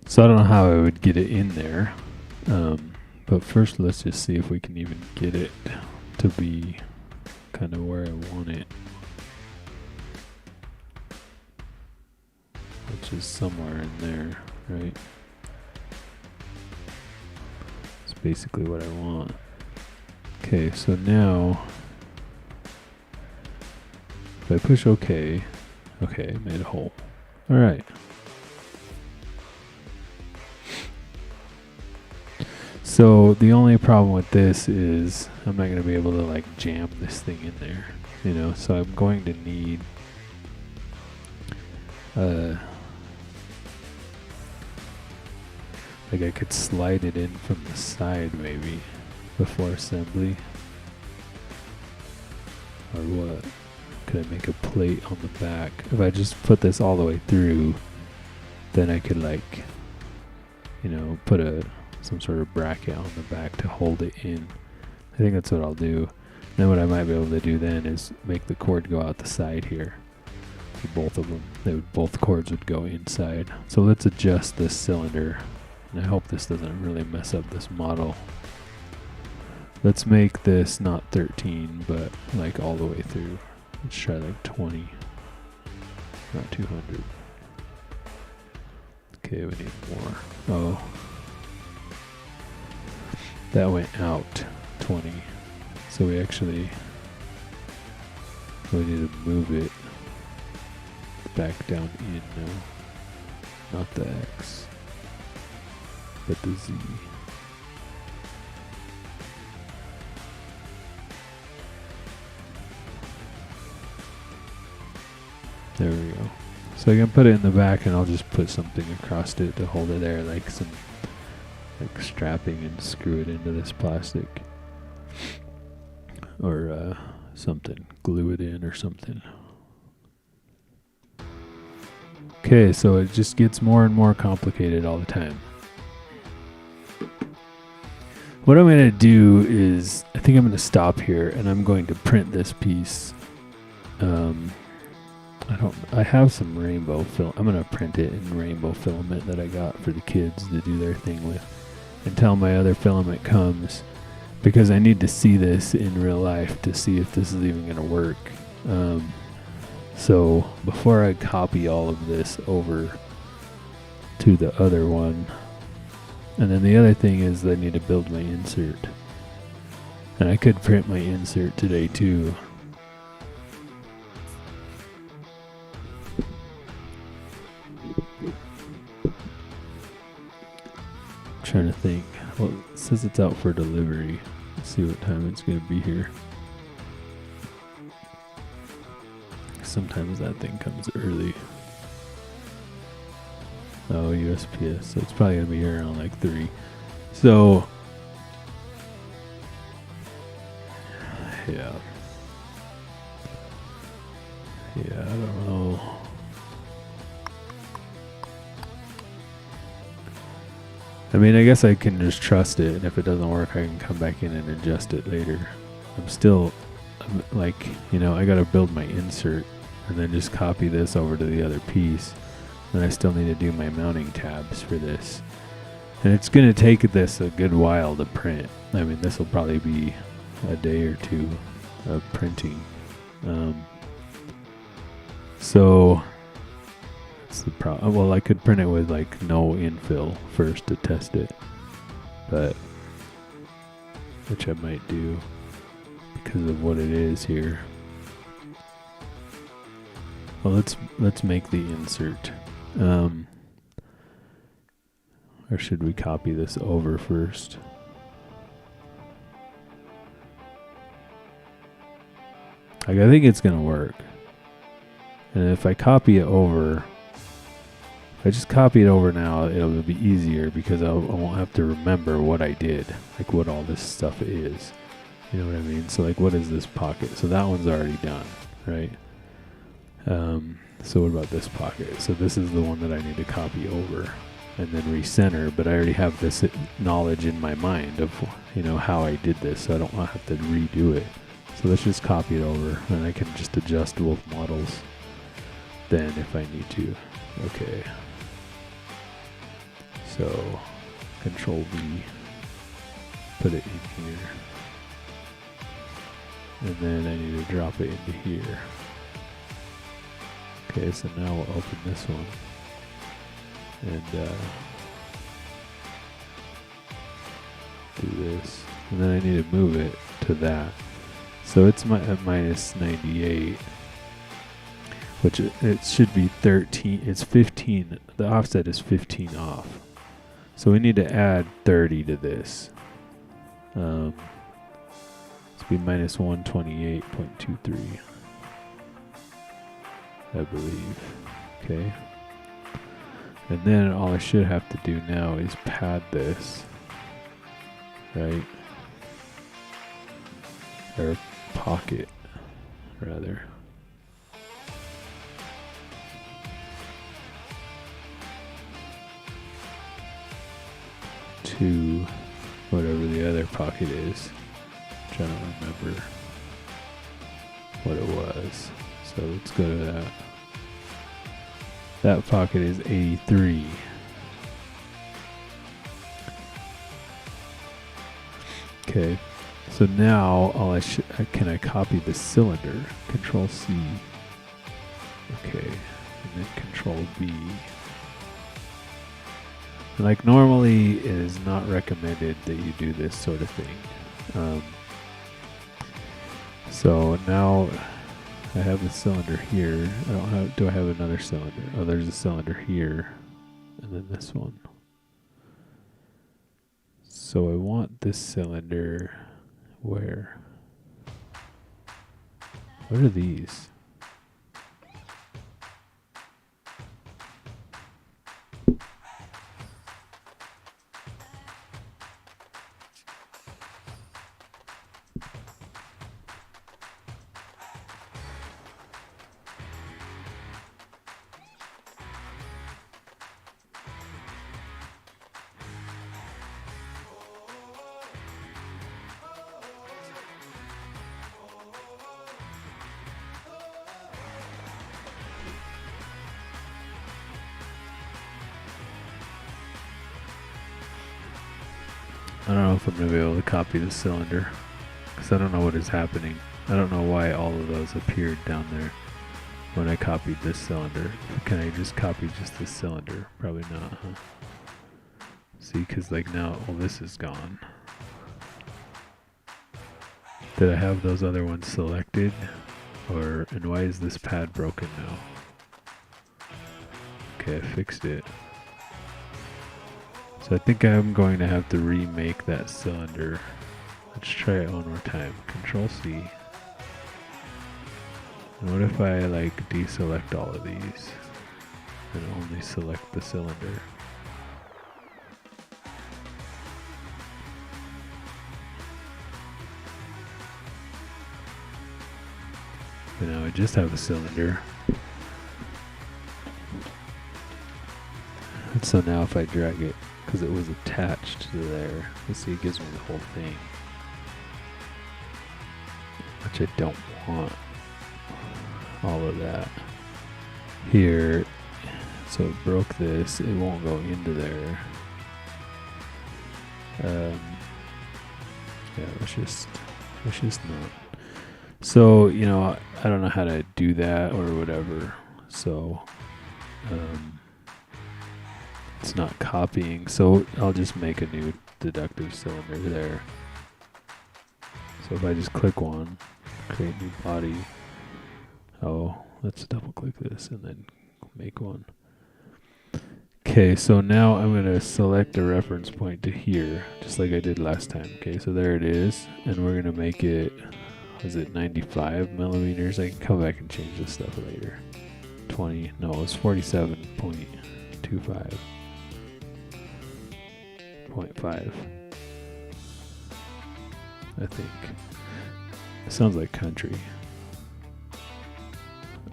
So I don't know how I would get it in there, but first let's just see if we can even get it to be kind of where I want it, which is somewhere in there, right? It's basically what I want. Okay, so now if I push OK, okay, made a hole. All right. So the only problem with this is I'm not going to be able to like jam this thing in there, you know, so I'm going to need like I could slide it in from the side maybe before assembly, or what? Could I make a plate on the back? If I just put this all the way through, then I could like, you know, put some sort of bracket on the back to hold it in. I think that's what I'll do. Then what I might be able to do then is make the cord go out the side here. For both of them. Both cords would go inside. So let's adjust this cylinder. And I hope this doesn't really mess up this model. Let's make this not 13, but like all the way through. Let's try like 20. Not 200. Okay, we need more. Oh. That went out 20. So we actually need to move it back down in now. Not the X, but the Z. There we go. So I can put it in the back and I'll just put something across it to hold it there, like some strapping, and screw it into this plastic. Or something. Glue it in or something. Okay, so it just gets more and more complicated all the time. What I'm going to do is, I think I'm going to stop here and I'm going to print this piece. I have some rainbow film. I'm going to print it in rainbow filament that I got for the kids to do their thing with until my other filament comes, because I need to see this in real life to see if this is even going to work. So before I copy all of this over to the other one, and then the other thing is I need to build my insert. And I could print my insert today too. Trying to think. Well, it says it's out for delivery. Let's see what time it's going to be here. Sometimes that thing comes early. Oh, USPS. So it's probably going to be here around like 3. So, yeah. Yeah, I don't know. I mean, I guess I can just trust it, and if it doesn't work, I can come back in and adjust it later. I'm like, I gotta build my insert, and then just copy this over to the other piece. And I still need to do my mounting tabs for this. And it's gonna take this a good while to print. I mean, this will probably be a day or two of printing. So that's the problem. Well, I could print it with like no infill first to test it, but which I might do because of what it is here. Well, let's make the insert. Or should we copy this over first? Like, I think it's gonna work. And if I copy it over, if I just copy it over now, it'll be easier because I won't have to remember what I did, like what all this stuff is. You know what I mean? So like, what is this pocket? So that one's already done, right? So what about this pocket? So this is the one that I need to copy over and then recenter, but I already have this knowledge in my mind of, how I did this, so I don't have to redo it. So let's just copy it over, and I can just adjust both models then if I need to. Okay. So Control V, put it in here. And then I need to drop it into here. Okay, so now we'll open this one. And do this. And then I need to move it to that. So it's at minus 98. Which it should be 13. It's 15. The offset is 15 off. So we need to add 30 to this. It's be minus 128.23. I believe. Okay. And then all I should have to do now is pad this. Right? Or pocket, rather. To whatever the other pocket is. I'm trying to remember what it was. So let's go to that. That pocket is 83. Okay. So now all can I copy the cylinder? Control C. Okay. and then Control B. Like normally it is not recommended that you do this sort of thing. So now I have a cylinder here. Do I have another cylinder? Oh, there's a cylinder here, and then this one. So I want this cylinder where? What are these? I don't know if I'm going to be able to copy the cylinder, because I don't know what is happening. I don't know why all of those appeared down there when I copied this cylinder. Can I just copy just this cylinder? Probably not, huh? See, because like now, well, this is gone. Did I have those other ones selected? And why is this pad broken now? Okay, I fixed it. So I think I'm going to have to remake that cylinder. Let's try it one more time. Control C. And what if I like deselect all of these and only select the cylinder? And now I just have a cylinder. And so now if I drag it, because it was attached to there, let's see, it gives me the whole thing, which I don't want all of that here. So it broke this, it won't go into there. Yeah, let's just not. So, you know, I don't know how to do that or whatever. So, it's not copying. So I'll just make a new deductive cylinder there. So if I just click one, create new body. Oh, let's double click this and then make one. Okay, so now I'm going to select a reference point to here, just like I did last time. Okay, so there it is. And we're going to make it, was it 95 millimeters? I can come back and change this stuff later. 20, no, it's 47.25. 0.5, I think. It sounds like country.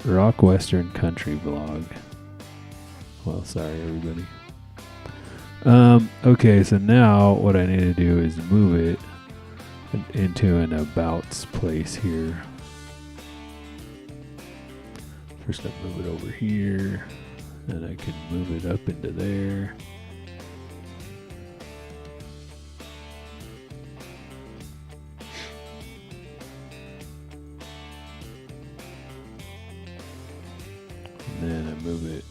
Rock Western Country Vlog. Well, sorry everybody. Okay, so now what I need to do is move it into an abouts place here. First I move it over here, and I can move it up into there. And then I move it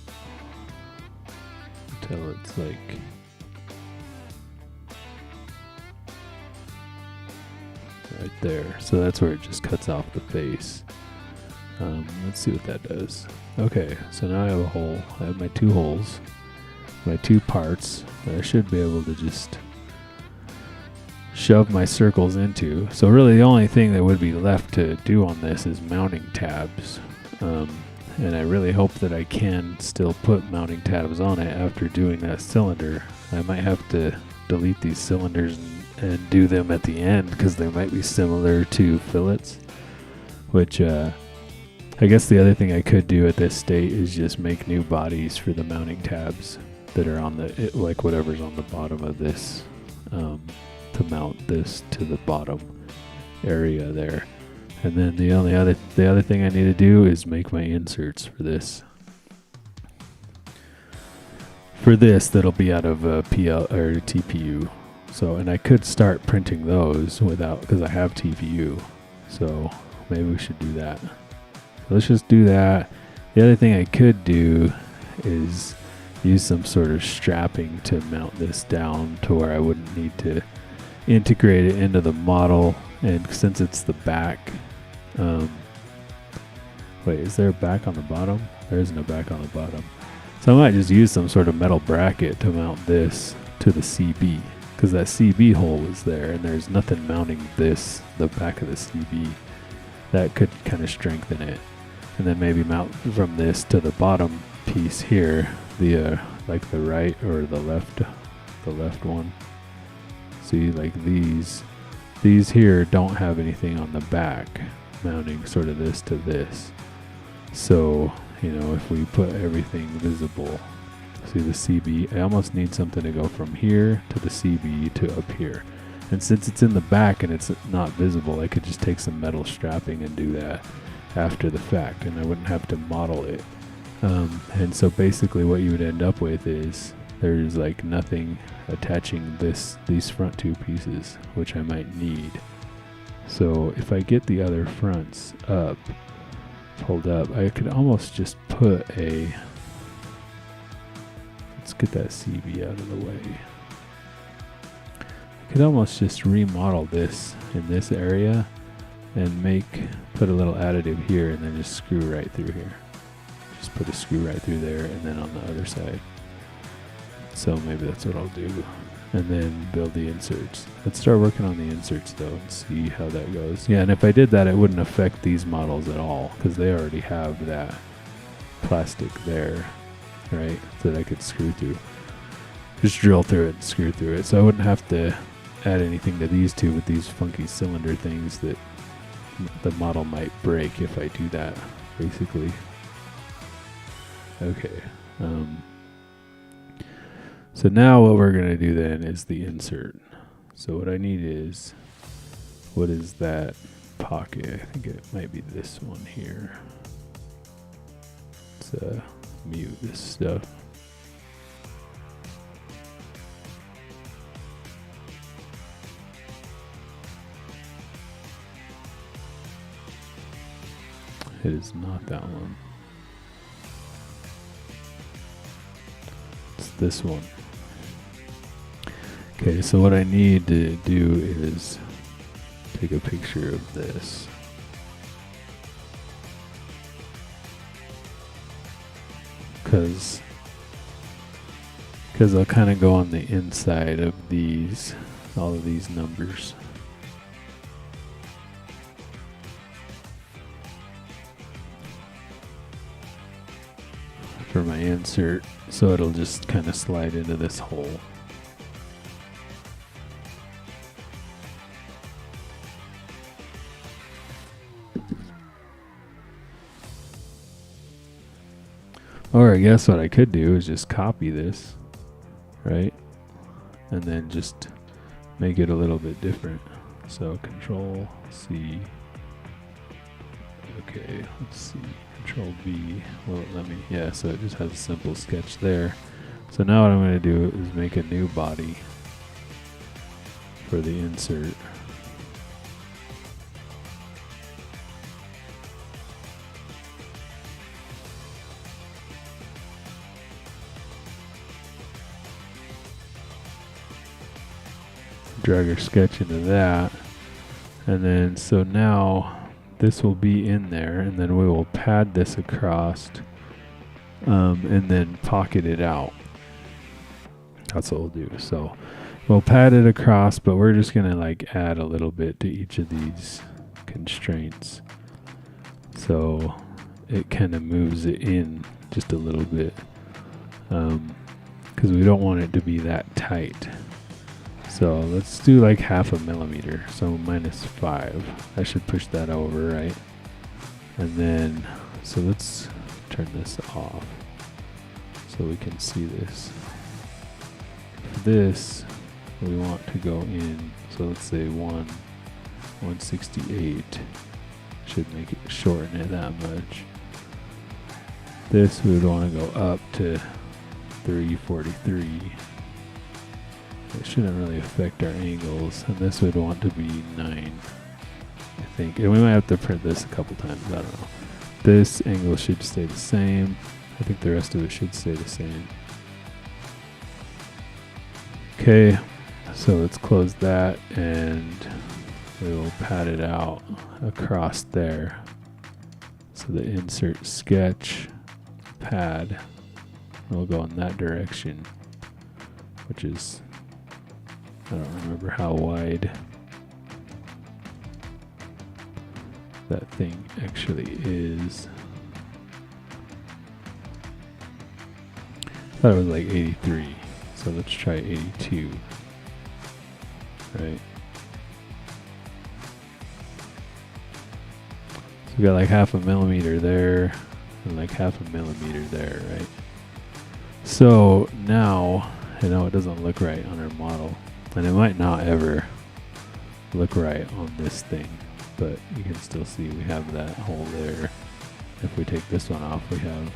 until it's like right there. So that's where it just cuts off the face. Let's see what that does. Okay, so now I have a hole. I have my two holes, my two parts that I should be able to just shove my circles into. So really the only thing that would be left to do on this is mounting tabs. And I really hope that I can still put mounting tabs on it after doing that cylinder. I might have to delete these cylinders and do them at the end because they might be similar to fillets, which I guess the other thing I could do at this state is just make new bodies for the mounting tabs that are on like whatever's on the bottom of this, to mount this to the bottom area there. And then the other thing I need to do is make my inserts for this. For this, that'll be out of PL or TPU. So, and I could start printing those without, because I have TPU. So maybe we should do that. So let's just do that, The other thing I could do is use some sort of strapping to mount this down to where I wouldn't need to integrate it into the model. And since it's the back, wait, is there a back on the bottom? There isn't a back on the bottom. So I might just use some sort of metal bracket to mount this to the CB, because that CB hole is there and there's nothing mounting this, the back of the CB. That could kind of strengthen it. And then maybe mount from this to the bottom piece here, the like the right or the left one. See, like these here don't have anything on the back mounting sort of this to this. So, you know, if we put everything visible, see the CB, I almost need something to go from here to the CB to up here. And since it's in the back and it's not visible, I could just take some metal strapping and do that after the fact, and I wouldn't have to model it. And so basically what you would end up with is there's like nothing attaching these front two pieces, which I might need. So if I get the other fronts up, pulled up, I could almost just put a, let's get that CB out of the way. I could almost just remodel this in this area and put a little additive here and then just screw right through here. Just put a screw right through there and then on the other side. So maybe that's what I'll do. And then build the inserts. Let's start working on the inserts though and see how that goes. Yeah, and if I did that, it wouldn't affect these models at all because they already have that plastic there, right? That I could screw through. Just drill through it and screw through it. So I wouldn't have to add anything to these two with these funky cylinder things that the model might break if I do that, basically. Okay. So now what we're going to do then is the insert. So what I need is, what is that pocket? I think it might be this one here. Let's mute this stuff. It is not that one. It's this one. Okay, so what I need to do is take a picture of this. Because I'll kind of go on the inside of these, all of these numbers. For my insert, so it'll just kind of slide into this hole. Or I guess what I could do is just copy this, right? And then just make it a little bit different. So Control C. Okay, let's see. Control V. Well, let me. Yeah, so it just has a simple sketch there. So now what I'm going to do is make a new body for the insert. Drag our sketch into that, and then so now this will be in there, and then we will pad this across, and then pocket it out. That's what we'll do. So we'll pad it across, but we're just gonna like add a little bit to each of these constraints, so it kind of moves it in just a little bit, because we don't want it to be that tight. So let's do like 0.5 millimeter, so -5. I should push that over, right? And then, so let's turn this off so we can see this. This, we want to go in, so let's say 168. Should make it, shorten it that much. This we would want to go up to 343. It shouldn't really affect our angles, and this would want to be 9, I think. And we might have to print this a couple times, I don't know. This angle should stay the same. I think the rest of it should stay the same. Okay, so let's close that and we will pad it out across there. So the insert sketch pad will go in that direction, which is, I don't remember how wide that thing actually is. I thought it was like 83, so let's try 82, right? So we got like 0.5 millimeter there and like 0.5 millimeter there, right? So now, I know it doesn't look right on our model, and it might not ever look right on this thing, but you can still see we have that hole there. If we take this one off, we have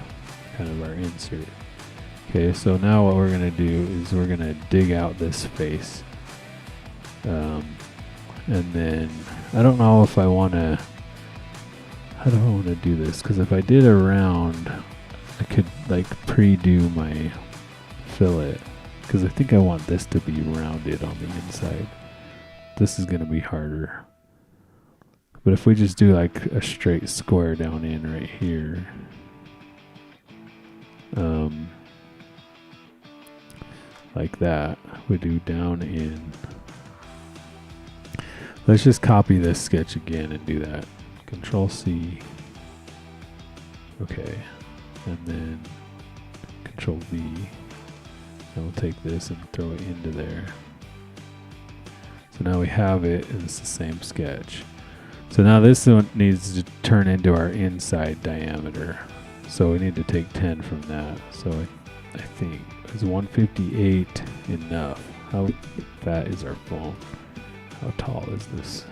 kind of our insert. Okay, so now what we're gonna do is we're gonna dig out this face. And then, I don't know if I wanna, how do I wanna do this? Because if I did a round, I could like pre-do my fillet. Because I think I want this to be rounded on the inside. This is gonna be harder. But if we just do like a straight square down in right here, like that, we do down in. Let's just copy this sketch again and do that. Control C. Okay, and then Control V. And we'll take this and throw it into there. So now we have it, and it's the same sketch. So now this one needs to turn into our inside diameter. So we need to take 10 from that. So I think, is 158 enough? How fat is our phone? How tall is this?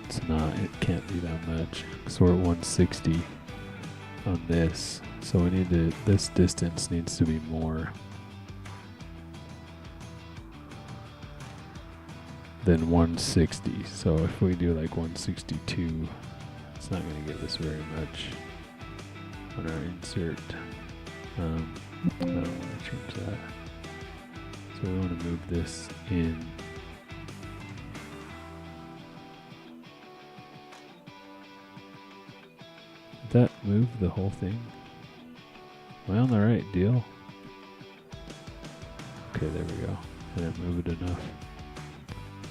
It's not, it can't be that much. So we're at 160 on this. So we need to, this distance needs to be more than 160. So if we do like 162, it's not going to give us very much on our insert. I don't want to change that. So we want to move this in. Did that move the whole thing? Am I on the right deal? Okay, there we go. I didn't move it enough.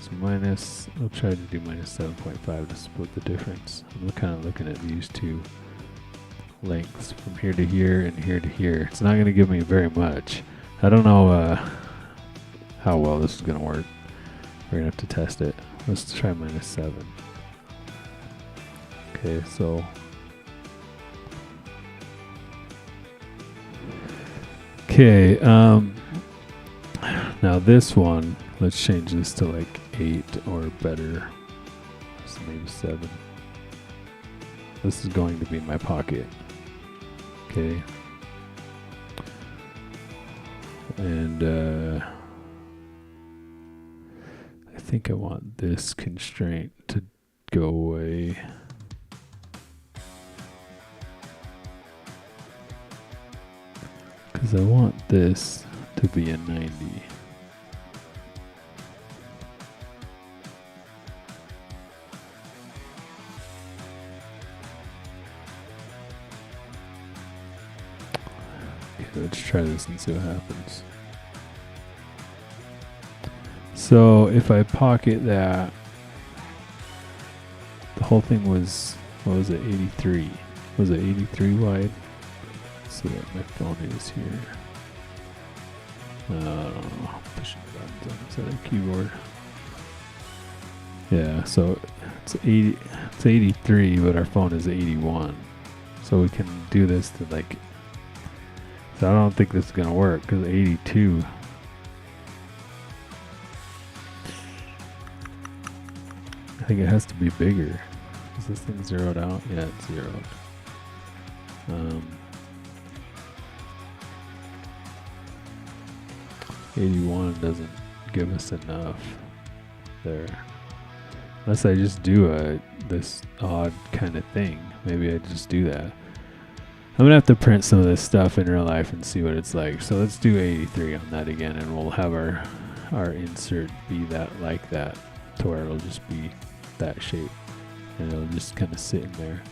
So minus, I'll try to do minus 7.5 to split the difference. I'm kind of looking at these two lengths from here to here and here to here. It's not going to give me very much. I don't know how well this is going to work. We're going to have to test it. Let's try minus 7. Okay, so okay, now this one, let's change this to like 8 or better. So maybe 7. This is going to be my pocket. Okay. And I think I want this constraint to go away. Because I want this to be a 90. Okay, let's try this and see what happens. So if I pocket that, the whole thing was, what was it, 83? Was it 83 wide? Let's see what my phone is here. Pushing buttons on this other keyboard. Yeah, so it's 80. It's 83, but our phone is 81. So we can do this to like. So I don't think this is gonna work because 82. I think it has to be bigger. Is this thing zeroed out? Yeah, it's zeroed. 81 doesn't give us enough there. Unless I just do this odd kind of thing. Maybe I just do that. I'm gonna have to print some of this stuff in real life and see what it's like. So let's do 83 on that again, and we'll have our insert be that like that, to where it'll just be that shape, and it'll just kind of sit in there.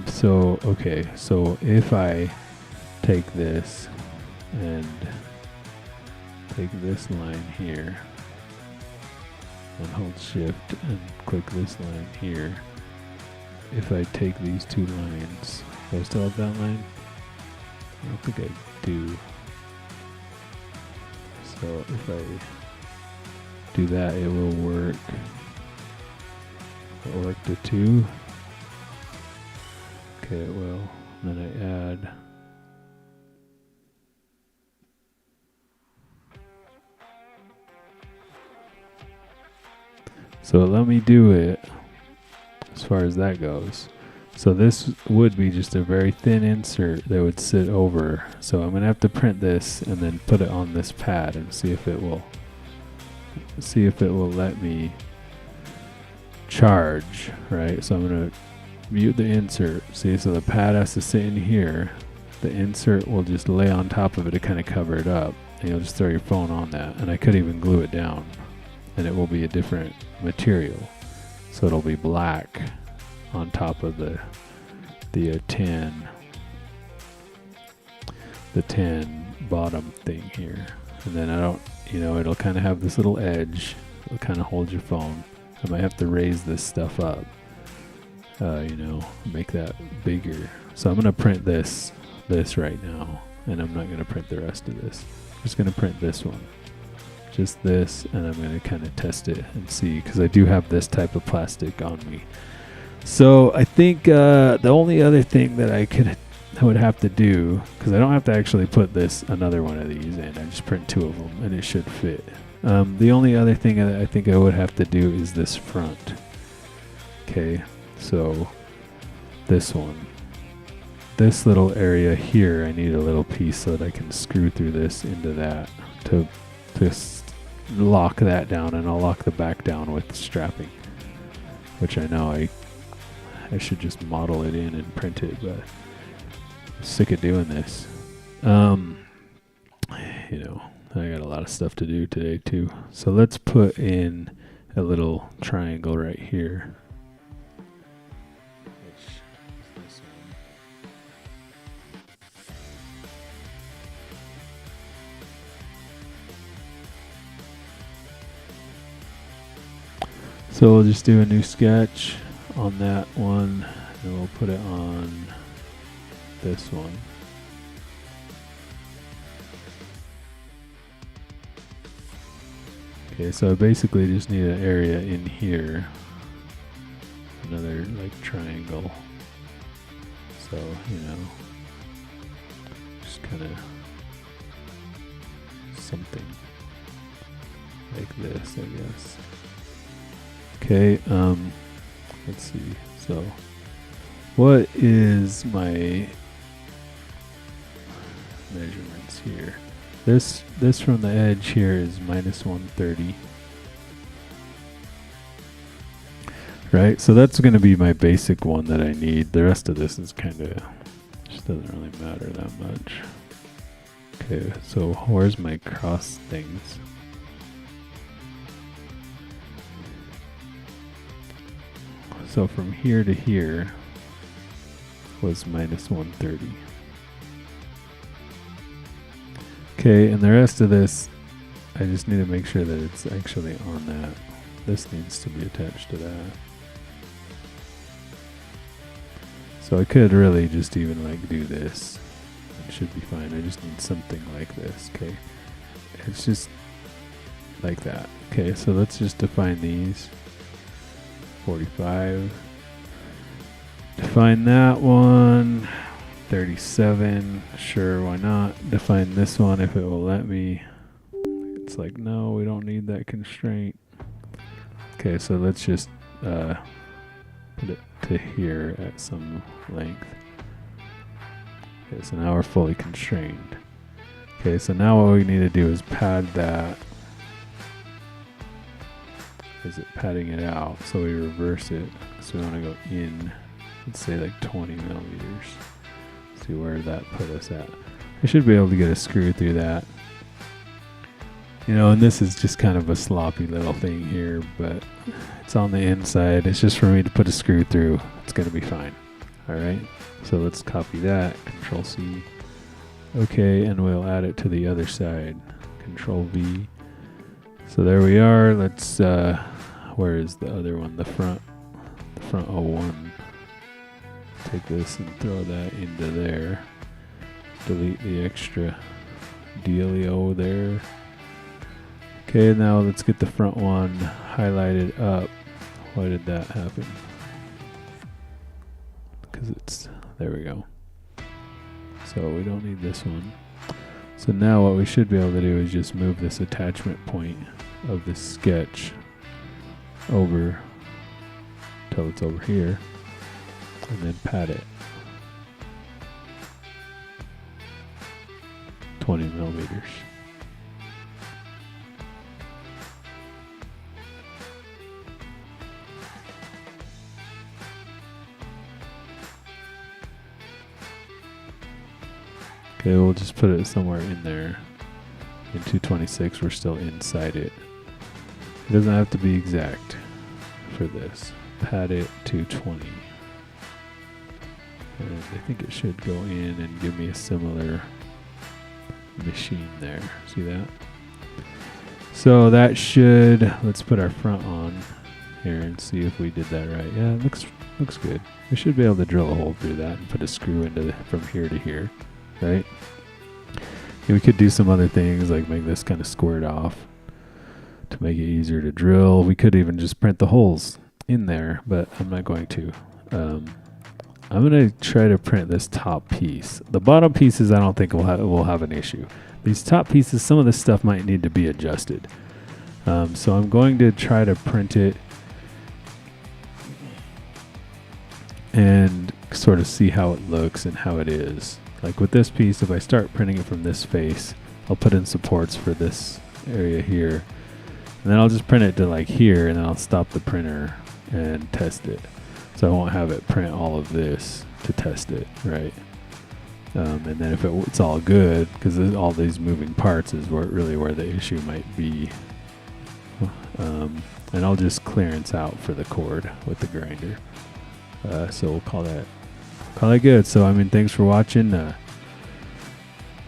So okay, so if I take this and take this line here and hold shift and click this line here, if I take these two lines, do I still have that line? I don't think I do. So if I do that, it will work. It'll work to 2. Okay, it will. And then I add. So let me do it as far as that goes. So this would be just a very thin insert that would sit over. So I'm gonna have to print this and then put it on this pad and see if it will let me charge, right? So I'm gonna mute the insert. See, so the pad has to sit in here. The insert will just lay on top of it to kind of cover it up, and you'll just throw your phone on that. And I could even glue it down, and it will be a different material. So it'll be black on top of the tan bottom thing here. And then it'll kind of have this little edge. It'll kind of hold your phone. I might have to raise this stuff up, make that bigger. So I'm gonna print this right now, and I'm not gonna print the rest of this. I'm just gonna print this one. Just this, and I'm going to kind of test it and see, because I do have this type of plastic on me. So I think the only other thing that I would have to do, because I don't have to actually put another one of these in, I just print 2 of them and it should fit. The only other thing that I think I would have to do is this front. Okay, so this one. This little area here, I need a little piece so that I can screw through this into that to lock that down, and I'll lock the back down with strapping, which I know I should just model it in and print it, but I'm sick of doing this. I got a lot of stuff to do today too. So let's put in a little triangle right here. So we'll just do a new sketch on that one, and we'll put it on this one. Okay, so I basically just need an area in here, another like triangle. So, just kind of something like this, I guess. Okay, let's see. So, what is my measurements here? This from the edge here is -130. Right, so that's going to be my basic one that I need. The rest of this is kind of, just doesn't really matter that much. Okay, so where's my cross things? So from here to here was -130. Okay, and the rest of this, I just need to make sure that it's actually on that. This needs to be attached to that. So I could really just even like do this. It should be fine. I just need something like this, okay? It's just like that. Okay, so let's just define these. 45. Define that one. 37. Sure, why not? Define this one if it will let me. It's like, no, we don't need that constraint. Okay, so let's just put it to here at some length. Okay, so now we're fully constrained. Okay, so now what we need to do is pad that is it padding it out? So we reverse it. So we want to go in, let's say like 20 millimeters. See where that put us at. I should be able to get a screw through that. You know, and this is just kind of a sloppy little thing here, but it's on the inside. It's just for me to put a screw through. It's going to be fine. All right. So let's copy that. Control C. Okay, and we'll add it to the other side. Control V. So there we are. Let's, where is the other one? The front 01. Take this and throw that into there. Delete the extra dealio there. Okay, now let's get the front one highlighted up. Why did that happen? Because it's, there we go. So we don't need this one. So now what we should be able to do is just move this attachment point of this sketch over till it's over here, and then pat it 20 millimeters. Okay, we'll just put it somewhere in there. In 226, we're still inside it. It doesn't have to be exact for this. Pat it to 20. And I think it should go in and give me a similar machine there. See that? So that should, let's put our front on here and see if we did that right. Yeah, it looks good. We should be able to drill a hole through that and put a screw into from here to here. Right? And we could do some other things like make this kind of squared off to make it easier to drill. We could even just print the holes in there, but I'm not going to. I'm going to try to print this top piece. The bottom pieces I don't think will have an issue. These top pieces, some of this stuff might need to be adjusted. So I'm going to try to print it and sort of see how it looks and how it is. Like with this piece, if I start printing it from this face, I'll put in supports for this area here. And then I'll just print it to like here, and then I'll stop the printer and test it. So I won't have it print all of this to test it, right? And then if it's all good, because all these moving parts is where the issue might be. And I'll just clearance out for the cord with the grinder. So we'll call that good. So I mean, thanks for watching.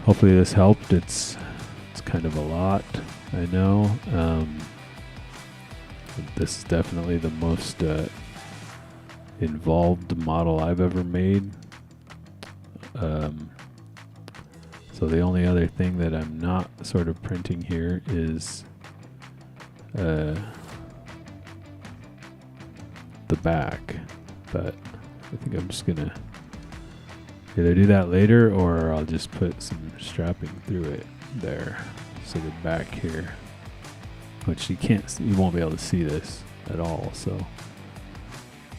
Hopefully this helped. It's kind of a lot, I know. This is definitely the most involved model I've ever made. So the only other thing that I'm not sort of printing here is the back, but I think I'm just gonna either do that later, or I'll just put some strapping through it there. So the back here, which you won't be able to see this at all. So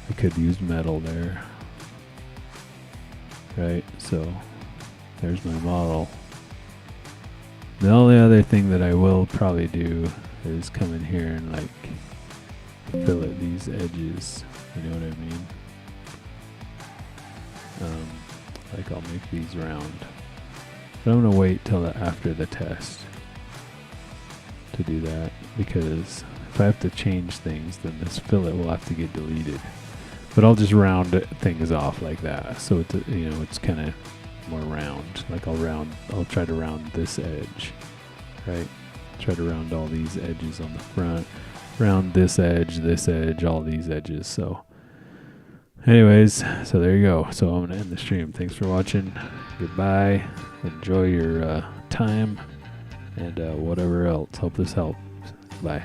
I could use metal there, right? So there's my model. The only other thing that I will probably do is come in here and like fillet these edges. You know what I mean? Like I'll make these round. But I'm gonna wait till after the test to do that, because if I have to change things, then this fillet will have to get deleted. But I'll just round things off like that, so it's, you know, it's kind of more round. Like I'll try to round this edge, right? Try to round all these edges on the front, round this edge, all these edges. So anyways, so there you go. So I'm gonna end the stream. Thanks for watching. Goodbye. Enjoy your time and whatever else. Hope this helped. Bye.